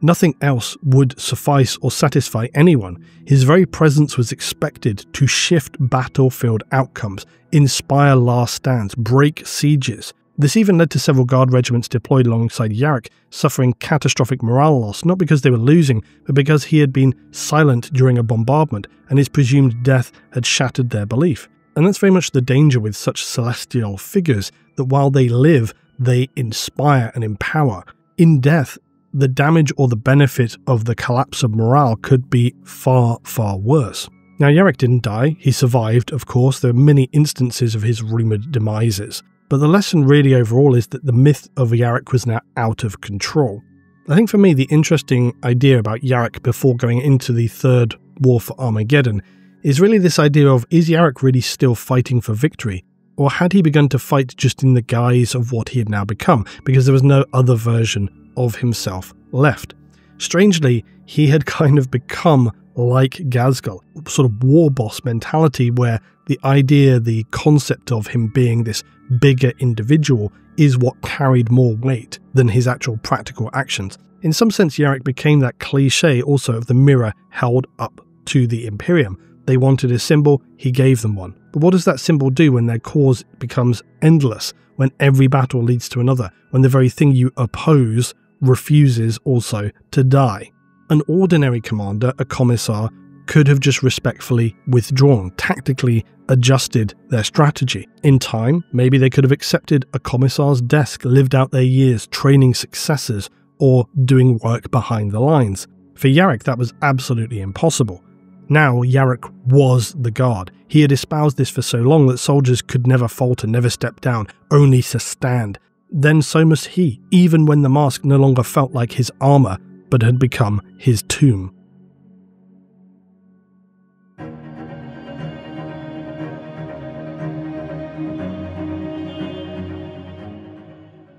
Nothing else would suffice or satisfy anyone. His very presence was expected to shift battlefield outcomes, inspire last stands, break sieges. This even led to several guard regiments deployed alongside Yarrick suffering catastrophic morale loss, not because they were losing, but because he had been silent during a bombardment and his presumed death had shattered their belief. And that's very much the danger with such celestial figures, that while they live, they inspire and empower. In death, the damage or the benefit of the collapse of morale could be far, far worse. Now, Yarrick didn't die. He survived, of course. There are many instances of his rumoured demises. But the lesson really overall is that the myth of Yarrick was now out of control. I think for me, the interesting idea about Yarrick before going into the third war for Armageddon is really this idea of, is Yarrick really still fighting for victory? Or had he begun to fight just in the guise of what he had now become, because there was no other version of himself left? Strangely, he had kind of become like Ghazghkull, sort of war boss mentality, where the idea, the concept of him being this bigger individual is what carried more weight than his actual practical actions. In some sense, Yarrick became that cliche also of the mirror held up to the Imperium. They wanted a symbol, he gave them one. But what does that symbol do when their cause becomes endless, when every battle leads to another, when the very thing you oppose refuses also to die? An ordinary commander, a commissar, could have just respectfully withdrawn, tactically adjusted their strategy. In time, maybe they could have accepted a commissar's desk, lived out their years training successors or doing work behind the lines. For Yarrick, that was absolutely impossible. Now, Yarrick was the guard. He had espoused this for so long that soldiers could never falter, never step down, only to stand. Then so must he, even when the mask no longer felt like his armour, but had become his tomb.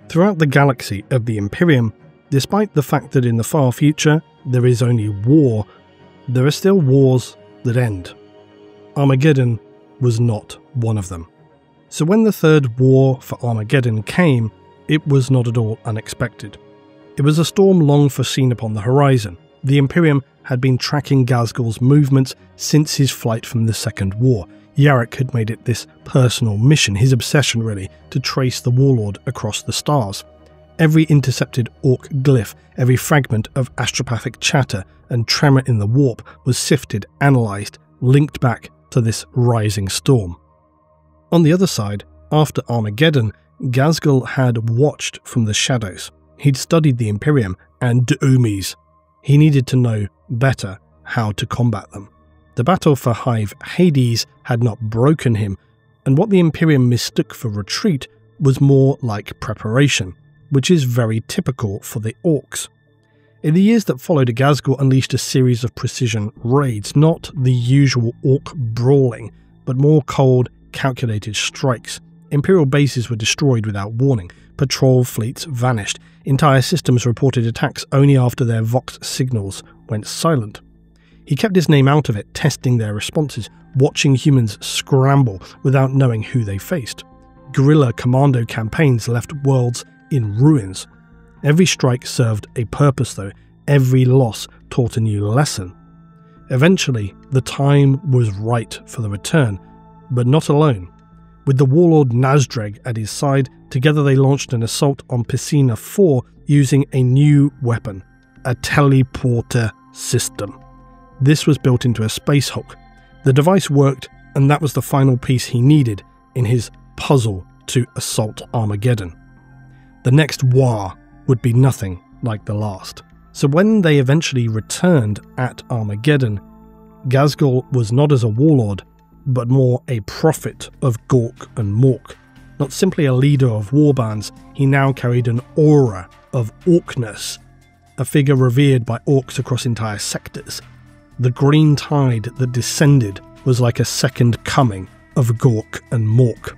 Throughout the galaxy of the Imperium, despite the fact that in the far future there is only war, there are still wars that end. Armageddon was not one of them. So when the third war for Armageddon came, it was not at all unexpected. It was a storm long foreseen upon the horizon. The Imperium had been tracking Ghazghkull's movements since his flight from the Second War. Yarrick had made it this personal mission, his obsession really, to trace the warlord across the stars. Every intercepted Orc glyph, every fragment of astropathic chatter and tremor in the warp was sifted, analysed, linked back to this rising storm. On the other side, after Armageddon, Ghazghkull had watched from the shadows. He'd studied the Imperium and Doomies. He needed to know better how to combat them. The battle for Hive Hades had not broken him, and what the Imperium mistook for retreat was more like preparation, which is very typical for the Orcs. In the years that followed, Ghazghkull unleashed a series of precision raids, not the usual Orc brawling, but more cold, calculated strikes. Imperial bases were destroyed without warning, patrol fleets vanished, entire systems reported attacks only after their Vox signals went silent. He kept his name out of it, testing their responses, watching humans scramble without knowing who they faced. Guerrilla commando campaigns left worlds in ruins. Every strike served a purpose though. Every loss taught a new lesson. Eventually, the time was right for the return, but not alone. With the warlord Nazdreg at his side, together they launched an assault on Piscina 4 using a new weapon, a teleporter system. This was built into a space hulk. The device worked, and that was the final piece he needed in his puzzle to assault Armageddon. The next war would be nothing like the last. So when they eventually returned at Armageddon, Ghazghkull was not as a warlord, but more a prophet of Gork and Mork. Not simply a leader of warbands, he now carried an aura of orkness, a figure revered by orcs across entire sectors. The green tide that descended was like a second coming of Gork and Mork.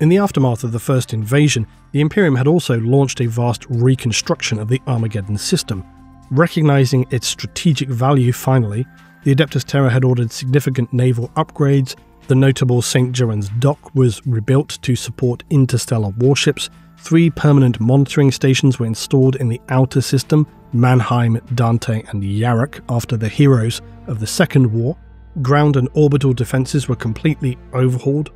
In the aftermath of the first invasion, the Imperium had also launched a vast reconstruction of the Armageddon system. Recognizing its strategic value finally, the Adeptus Terra had ordered significant naval upgrades. The notable St. Gerrans dock was rebuilt to support interstellar warships. 3 permanent monitoring stations were installed in the outer system, Mannheim, Dante and Yarrick, after the heroes of the Second War. Ground and orbital defences were completely overhauled,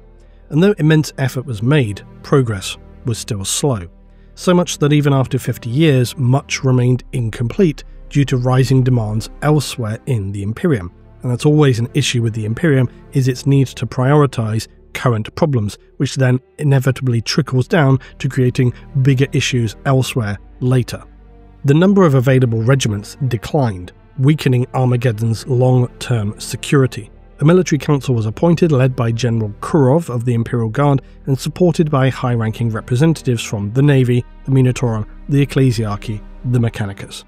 and though immense effort was made, progress was still slow. So much that even after 50 years, much remained incomplete due to rising demands elsewhere in the Imperium. And that's always an issue with the Imperium, is its need to prioritise current problems, which then inevitably trickles down to creating bigger issues elsewhere later. The number of available regiments declined, weakening Armageddon's long-term security. A military council was appointed, led by General Kurov of the Imperial Guard and supported by high-ranking representatives from the Navy, the Munitorum, the Ecclesiarchy, the Mechanicus.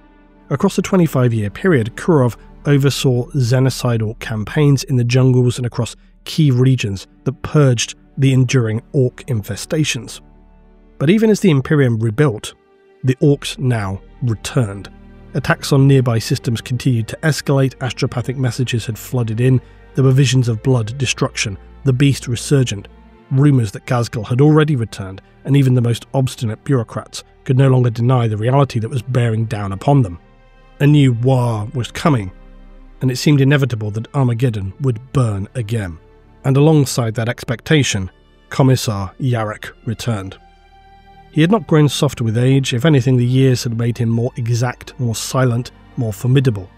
Across a 25-year period, Kurov oversaw xenocidal campaigns in the jungles and across key regions that purged the enduring orc infestations. But even as the Imperium rebuilt, the orcs now returned. Attacks on nearby systems continued to escalate, astropathic messages had flooded in, there were visions of blood, destruction, the beast resurgent, rumours that Ghazghkull had already returned, and even the most obstinate bureaucrats could no longer deny the reality that was bearing down upon them. A new war was coming, and it seemed inevitable that Armageddon would burn again. And alongside that expectation, Commissar Yarrick returned. He had not grown softer with age. If anything, the years had made him more exact, more silent, more formidable.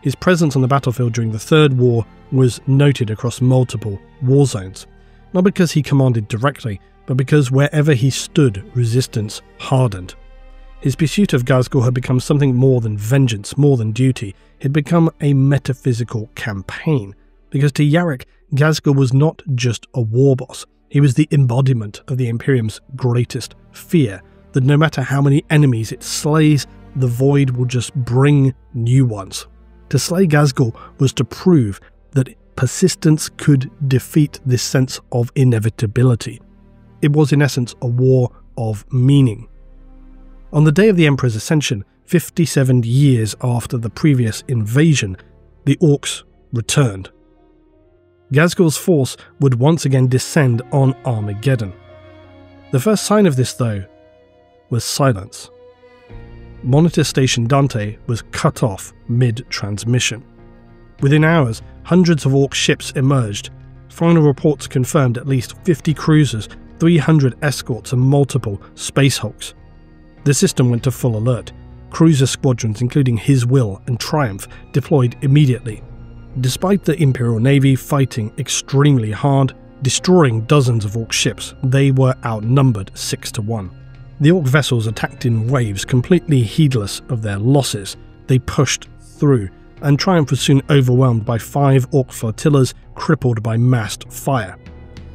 His presence on the battlefield during the Third War was noted across multiple war zones, not because he commanded directly, but because wherever he stood, resistance hardened. His pursuit of Ghazghkull had become something more than vengeance, more than duty. It had become a metaphysical campaign, because to Yarrick, Ghazghkull was not just a war boss. He was the embodiment of the Imperium's greatest fear, that no matter how many enemies it slays, the void will just bring new ones. To slay Ghazghkull was to prove that persistence could defeat this sense of inevitability. It was in essence a war of meaning. On the day of the Emperor's Ascension, 57 years after the previous invasion, the orcs returned. Ghazghkull's force would once again descend on Armageddon. The first sign of this, though, was silence. Monitor Station Dante was cut off mid-transmission. Within hours, hundreds of orc ships emerged. Final reports confirmed at least 50 cruisers, 300 escorts and multiple space hulks. The system went to full alert. Cruiser squadrons, including His Will and Triumph, deployed immediately. Despite the Imperial Navy fighting extremely hard, destroying dozens of orc ships, they were outnumbered 6-1. The orc vessels attacked in waves, completely heedless of their losses. They pushed through, and Triumph was soon overwhelmed by 5 orc flotillas crippled by massed fire.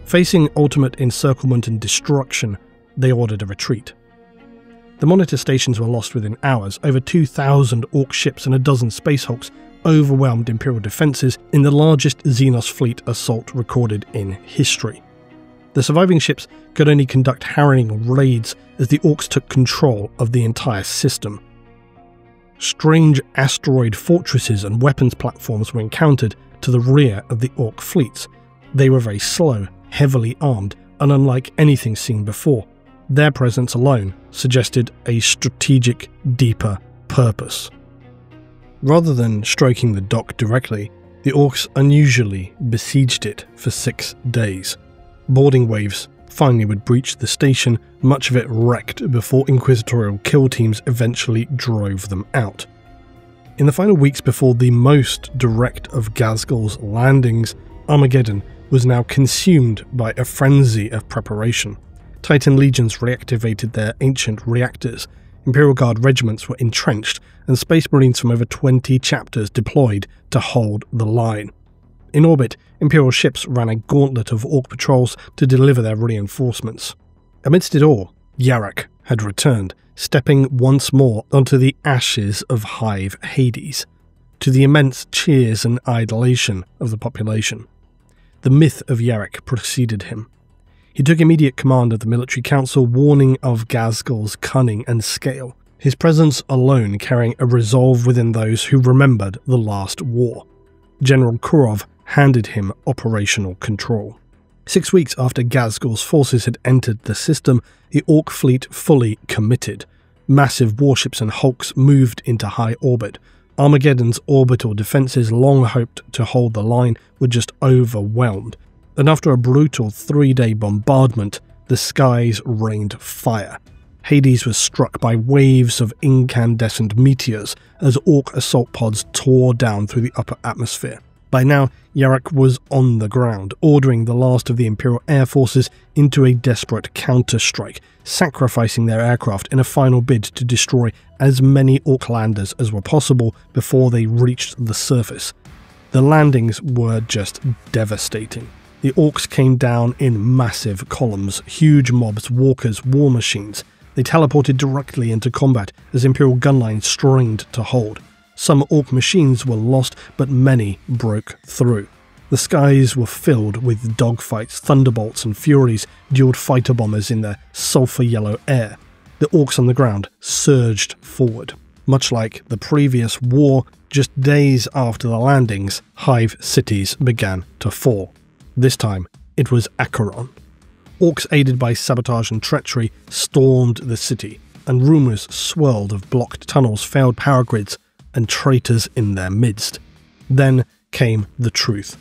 Facing ultimate encirclement and destruction, they ordered a retreat. The monitor stations were lost within hours. Over 2,000 orc ships and a dozen space hulks overwhelmed Imperial defences in the largest Xenos fleet assault recorded in history. The surviving ships could only conduct harrying raids as the orcs took control of the entire system. Strange asteroid fortresses and weapons platforms were encountered to the rear of the orc fleets. They were very slow, heavily armed, and unlike anything seen before. Their presence alone suggested a strategic, deeper purpose. Rather than stroking the dock directly, the orcs unusually besieged it for 6 days. Boarding waves finally would breach the station, much of it wrecked before inquisitorial kill teams eventually drove them out. In the final weeks before the most direct of Ghazghkul's landings, Armageddon was now consumed by a frenzy of preparation. Titan legions reactivated their ancient reactors, Imperial Guard regiments were entrenched, and Space Marines from over 20 chapters deployed to hold the line. In orbit, Imperial ships ran a gauntlet of Orc patrols to deliver their reinforcements. Amidst it all, YARRICK had returned, stepping once more onto the ashes of Hive Hades, to the immense cheers and idolation of the population. The myth of YARRICK preceded him. He took immediate command of the military council, warning of Ghazghkul's cunning and scale, his presence alone carrying a resolve within those who remembered the last war. General Kurov handed him operational control. 6 weeks after Ghazghkul's forces had entered the system, the Orc fleet fully committed. Massive warships and hulks moved into high orbit. Armageddon's orbital defences, long hoped to hold the line, were just overwhelmed. And after a brutal 3-day bombardment, the skies rained fire. Hades was struck by waves of incandescent meteors as Orc assault pods tore down through the upper atmosphere. By now, YARRICK was on the ground, ordering the last of the Imperial Air Forces into a desperate counter-strike, sacrificing their aircraft in a final bid to destroy as many Orc landers as were possible before they reached the surface. The landings were just devastating. The Orcs came down in massive columns, huge mobs, walkers, war machines. They teleported directly into combat as Imperial gunlines strained to hold. Some Orc machines were lost, but many broke through. The skies were filled with dogfights, thunderbolts and furies dueled fighter bombers in the sulphur-yellow air. The Orcs on the ground surged forward. Much like the previous war, just days after the landings, Hive cities began to fall. This time, it was Acheron. Orcs aided by sabotage and treachery stormed the city, and rumours swirled of blocked tunnels, failed power grids, and traitors in their midst. Then came the truth.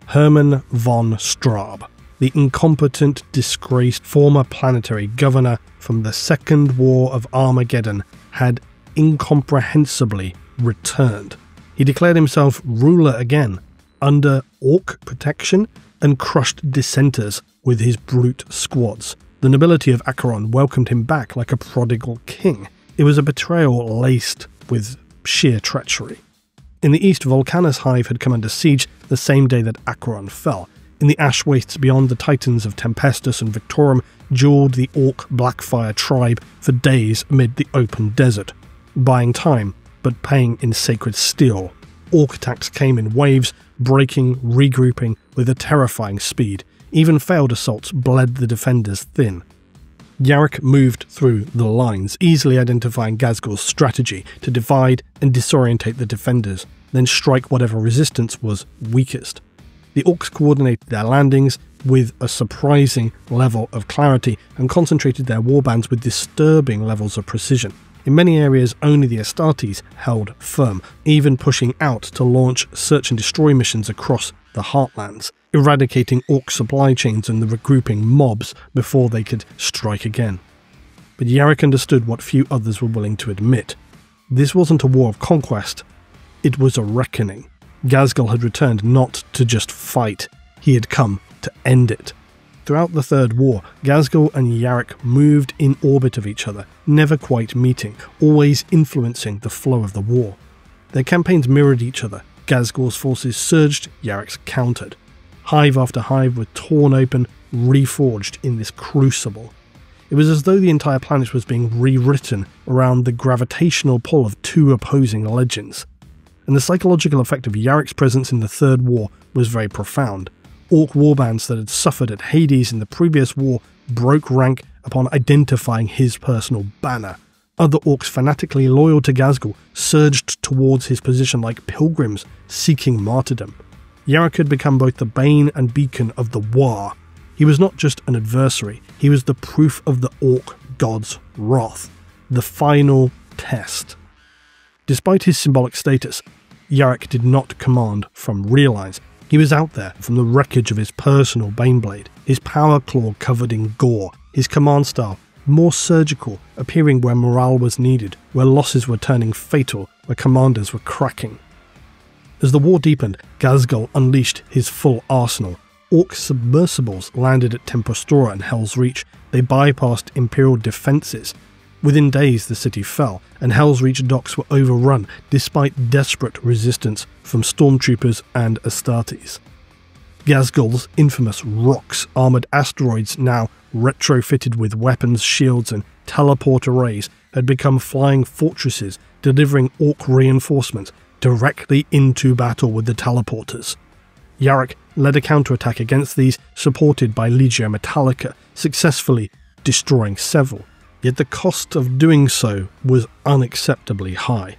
Hermann von Straub, the incompetent, disgraced former planetary governor from the Second War of Armageddon, had incomprehensibly returned. He declared himself ruler again, under Orc protection, and crushed dissenters with his brute squads. The nobility of Acheron welcomed him back like a prodigal king. It was a betrayal laced with sheer treachery. In the east, Volcanus Hive had come under siege the same day that Acheron fell. In the ash wastes beyond, the titans of Tempestus and Victorum duelled the Orc Blackfire tribe for days amid the open desert, buying time but paying in sacred steel. Orc attacks came in waves, breaking, regrouping with a terrifying speed. Even failed assaults bled the defenders thin. YARRICK moved through the lines, easily identifying Ghazghkul's strategy to divide and disorientate the defenders, then strike whatever resistance was weakest. The Orcs coordinated their landings with a surprising level of clarity and concentrated their warbands with disturbing levels of precision. In many areas, only the Astartes held firm, even pushing out to launch search and destroy missions across the Heartlands, eradicating Orc supply chains and the regrouping mobs before they could strike again. But YARRICK understood what few others were willing to admit. This wasn't a war of conquest, it was a reckoning. Ghazghkul had returned not to just fight, he had come to end it. Throughout the Third War, Ghazghkul and YARRICK moved in orbit of each other, never quite meeting, always influencing the flow of the war. Their campaigns mirrored each other. Ghazghkul's forces surged, YARRICK's countered. Hive after hive were torn open, reforged in this crucible. It was as though the entire planet was being rewritten around the gravitational pull of two opposing legends. And the psychological effect of YARRICK's presence in the Third War was very profound. Orc warbands that had suffered at Hades in the previous war broke rank upon identifying his personal banner. Other Orcs fanatically loyal to Ghazghkul surged towards his position like pilgrims seeking martyrdom. YARRICK had become both the bane and beacon of the war. He was not just an adversary, he was the proof of the Orc god's wrath, the final test. Despite his symbolic status, YARRICK did not command from real lines. He was out there from the wreckage of his personal Baneblade, his power claw covered in gore, his command style more surgical, appearing where morale was needed, where losses were turning fatal, where commanders were cracking. As the war deepened, Ghazghkull unleashed his full arsenal. Orc submersibles landed at Tempostora and Hell's Reach. They bypassed Imperial defences. Within days the city fell, and Hell's Reach docks were overrun despite desperate resistance from stormtroopers and Astartes. Ghazghkull's infamous rocks, armoured asteroids now retrofitted with weapons, shields and teleport arrays, had become flying fortresses, delivering Orc reinforcements directly into battle with the teleporters. YARRICK led a counterattack against these, supported by Legio Metallica, successfully destroying several, yet the cost of doing so was unacceptably high.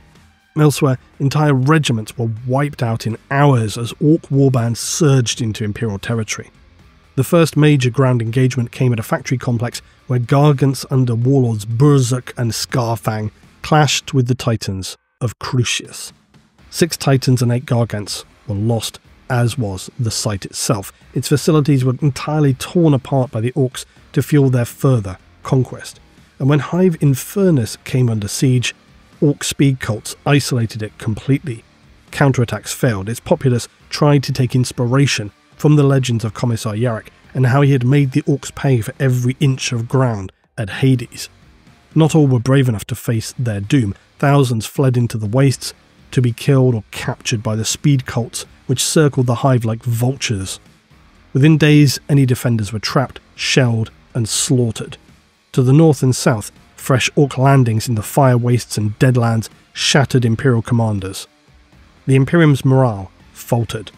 Elsewhere, entire regiments were wiped out in hours as Orc warbands surged into Imperial territory. The first major ground engagement came at a factory complex where Gargants under warlords Burzuk and Scarfang clashed with the Titans of Crucius. 6 Titans and 8 Gargants were lost, as was the site itself. Its facilities were entirely torn apart by the Orcs to fuel their further conquest. And when Hive Infernus came under siege, Orc speed cults isolated it completely. Counterattacks failed. Its populace tried to take inspiration from the legends of Commissar YARRICK and how he had made the Orcs pay for every inch of ground at Hades. Not all were brave enough to face their doom. Thousands fled into the wastes to be killed or captured by the speed cults which circled the Hive like vultures. Within days, any defenders were trapped, shelled and slaughtered. To the north and south, fresh Orc landings in the fire wastes and deadlands shattered Imperial commanders. The Imperium's morale faltered.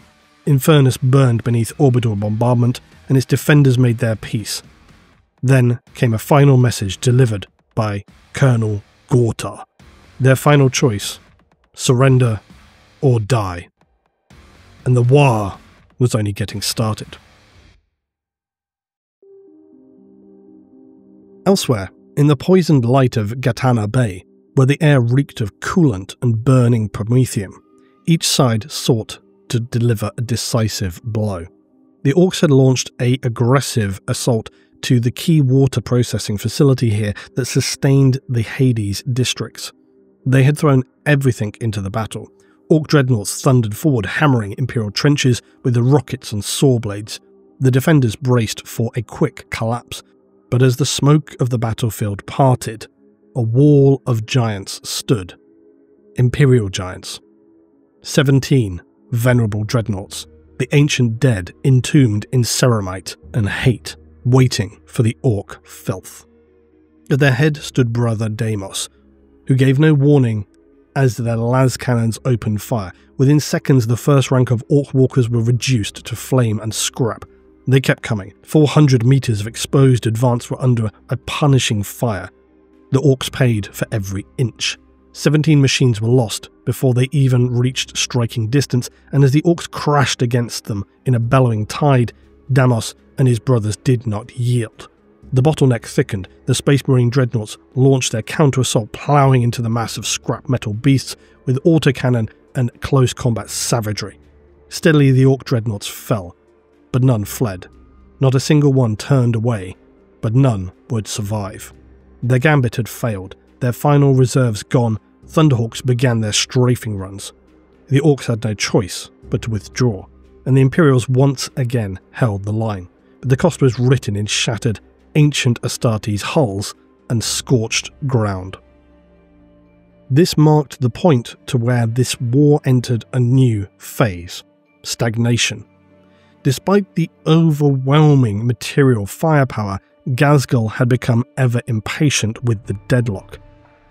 Infernus burned beneath orbital bombardment, and its defenders made their peace. Then came a final message delivered by Colonel Gortar. Their final choice: surrender or die. And the war was only getting started. Elsewhere, in the poisoned light of Gatana Bay, where the air reeked of coolant and burning promethium, each side sought to deliver a decisive blow. The Orcs had launched an aggressive assault to the key water processing facility here that sustained the Hades districts. They had thrown everything into the battle. Orc dreadnoughts thundered forward, hammering Imperial trenches with the rockets and saw blades. The defenders braced for a quick collapse, but as the smoke of the battlefield parted, a wall of giants stood. Imperial giants. 17 venerable dreadnoughts, the ancient dead entombed in ceramite and hate, waiting for the Orc filth. At their head stood Brother Deimos, who gave no warning as their las cannons opened fire. Within seconds, the first rank of Orc walkers were reduced to flame and scrap. They kept coming. 400 meters of exposed advance were under a punishing fire. The Orcs paid for every inch. 17 machines were lost before they even reached striking distance, and as the Orcs crashed against them in a bellowing tide, Deimos and his brothers did not yield. The bottleneck thickened. The Space Marine dreadnoughts launched their counter-assault, ploughing into the mass of scrap metal beasts with autocannon and close combat savagery. Steadily the Orc dreadnoughts fell, but none fled. Not a single one turned away, but none would survive. Their gambit had failed. Their final reserves gone, Thunderhawks began their strafing runs. The Orcs had no choice but to withdraw, and the Imperials once again held the line. But the cost was written in shattered, ancient Astartes hulls and scorched ground. This marked the point to where this war entered a new phase: stagnation. Despite the overwhelming material firepower, Ghazghkull had become ever impatient with the deadlock.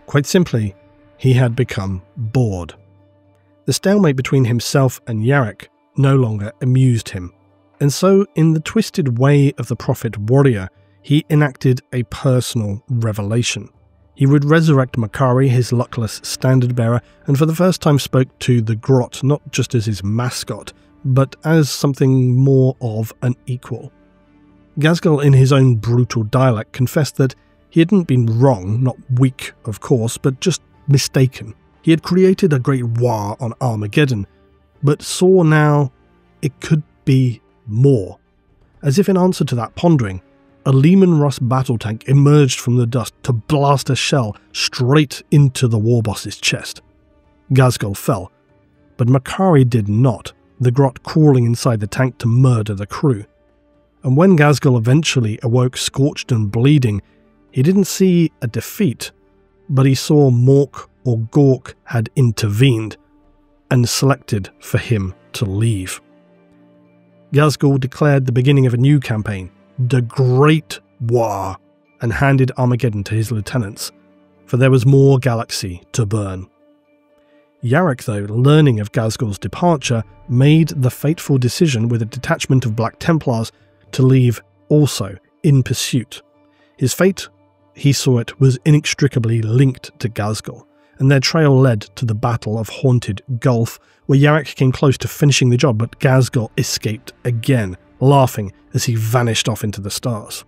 Quite simply, he had become bored. The stalemate between himself and YARRICK no longer amused him, and so in the twisted way of the Prophet Warrior, he enacted a personal revelation. He would resurrect Makari, his luckless standard-bearer, and for the first time spoke to the Grot not just as his mascot, but as something more of an equal. Ghazghkull, in his own brutal dialect, confessed that he hadn't been wrong, not weak, of course, but just mistaken. He had created a great war on Armageddon, but saw now it could be more. As if in answer to that pondering, a Lehman Russ battle tank emerged from the dust to blast a shell straight into the war boss's chest. Ghazghkull fell, but Makari did not, the grot crawling inside the tank to murder the crew. And when Ghazghkull eventually awoke scorched and bleeding, he didn't see a defeat, but he saw Mork or Gork had intervened and selected for him to leave. Ghazghkull declared the beginning of a new campaign, the Great War, and handed Armageddon to his lieutenants, for there was more galaxy to burn. YARRICK, though, learning of Ghazghkull's departure, made the fateful decision with a detachment of Black Templars to leave also in pursuit. His fate, he saw it, was inextricably linked to Ghazghkull, and their trail led to the Battle of Haunted Gulf, where YARRICK came close to finishing the job, but Ghazghkull escaped again, laughing as he vanished off into the stars.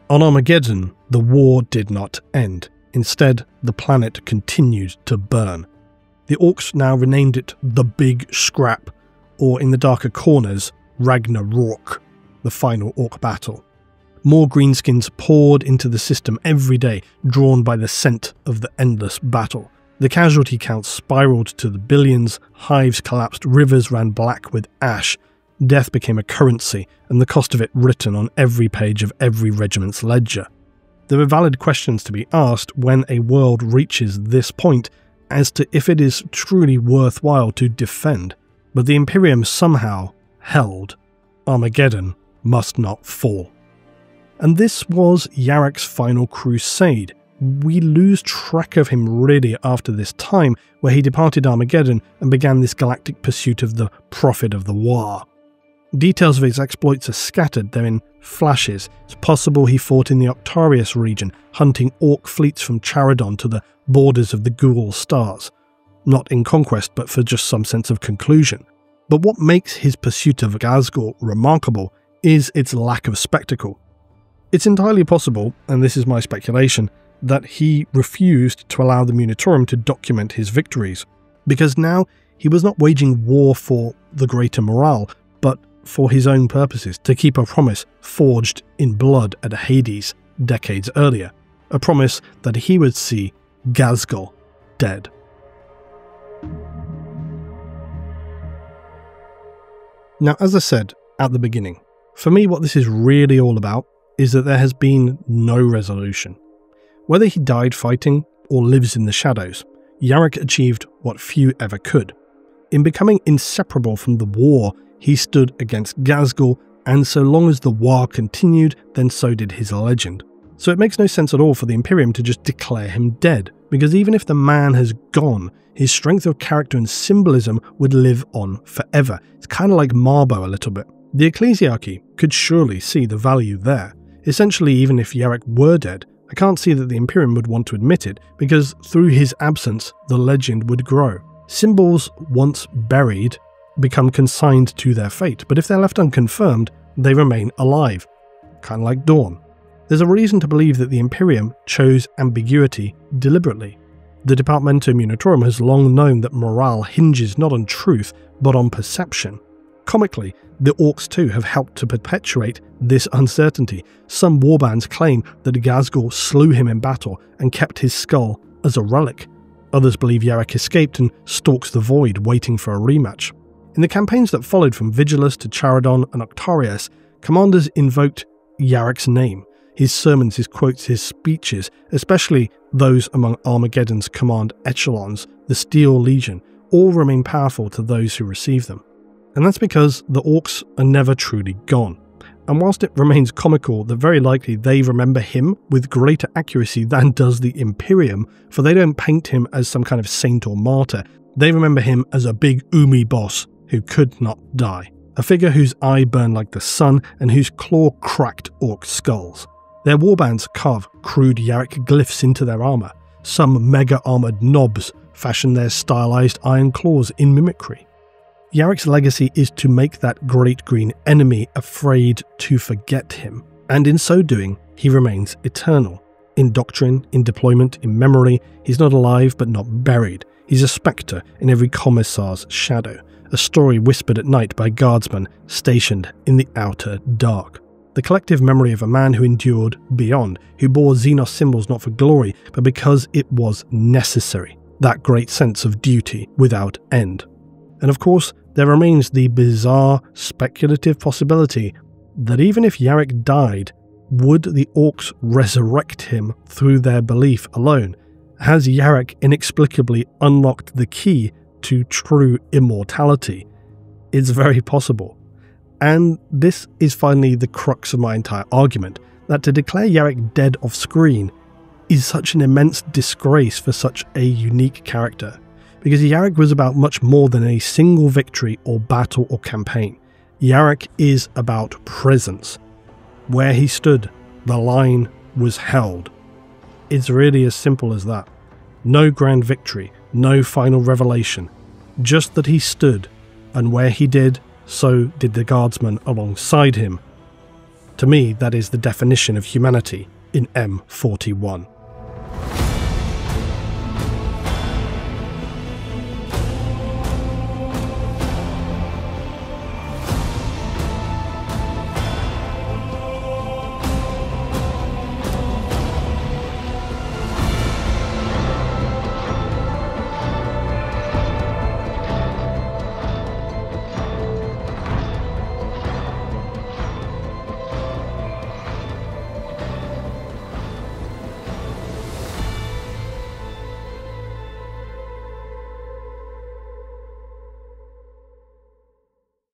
On Armageddon, the war did not end. Instead, the planet continued to burn. The Orcs now renamed it the Big Scrap, or in the darker corners, Ragnarok, the final Orc battle. More greenskins poured into the system every day, drawn by the scent of the endless battle. The casualty counts spiraled to the billions, hives collapsed, rivers ran black with ash. Death became a currency, and the cost of it written on every page of every regiment's ledger. There are valid questions to be asked when a world reaches this point as to if it is truly worthwhile to defend, but the Imperium somehow held. Armageddon must not fall. And this was YARRICK's final crusade. We lose track of him really after this time, where he departed Armageddon and began this galactic pursuit of the Prophet of the War. Details of his exploits are scattered, they're in flashes. It's possible he fought in the Octarius region, hunting Orc fleets from Charadon to the borders of the Ghoul stars. Not in conquest, but for just some sense of conclusion. But what makes his pursuit of Ghazghkull remarkable is its lack of spectacle. It's entirely possible, and this is my speculation, that he refused to allow the Munitorum to document his victories, because now he was not waging war for the greater morale, but for his own purposes, to keep a promise forged in blood at Hades decades earlier, a promise that he would see Ghazghkull dead. Now, as I said at the beginning, for me what this is really all about is that there has been no resolution. Whether he died fighting or lives in the shadows, YARRICK achieved what few ever could. In becoming inseparable from the war, he stood against Ghazghkull, and so long as the war continued, then so did his legend. So it makes no sense at all for the Imperium to just declare him dead, because even if the man has gone, his strength of character and symbolism would live on forever. It's kind of like Marbo a little bit. The Ecclesiarchy could surely see the value there. Essentially, even if YARRICK were dead, I can't see that the Imperium would want to admit it, because through his absence, the legend would grow. Symbols, once buried, become consigned to their fate, but if they're left unconfirmed, they remain alive. Kind of like Dawn. There's a reason to believe that the Imperium chose ambiguity deliberately. The Departamento Munitorum has long known that morale hinges not on truth, but on perception. Comically, the Orcs too have helped to perpetuate this uncertainty. Some warbands claim that Ghazghkull slew him in battle and kept his skull as a relic. Others believe YARRICK escaped and stalks the void, waiting for a rematch. In the campaigns that followed from Vigilus to Charadon and Octarius, commanders invoked YARRICK's name, his sermons, his quotes, his speeches, especially those among Armageddon's command echelons, the Steel Legion, all remain powerful to those who receive them. And that's because the Orcs are never truly gone. And whilst it remains comical that very likely they remember him with greater accuracy than does the Imperium, for they don't paint him as some kind of saint or martyr, they remember him as a big Umi boss who could not die. A figure whose eye burned like the sun and whose claw cracked Orc skulls. Their warbands carve crude YARRICK glyphs into their armour. Some mega-armoured knobs fashion their stylized iron claws in mimicry. YARRICK's legacy is to make that great green enemy afraid to forget him, and in so doing, he remains eternal. In doctrine, in deployment, in memory, he's not alive but not buried. He's a spectre in every commissar's shadow, a story whispered at night by guardsmen stationed in the outer dark. The collective memory of a man who endured beyond, who bore Xenos symbols not for glory, but because it was necessary. That great sense of duty without end. And of course, there remains the bizarre, speculative possibility that even if YARRIK died, would the Orcs resurrect him through their belief alone? Has YARRIK inexplicably unlocked the key to true immortality? It's very possible. And this is finally the crux of my entire argument, that to declare YARRIK dead off screen is such an immense disgrace for such a unique character, because YARRIK was about much more than a single victory or battle or campaign. YARRIK is about presence. Where he stood, the line was held. It's really as simple as that. No grand victory, no final revelation, just that he stood, and where he did, so did the guardsmen alongside him. To me, that is the definition of humanity in M41.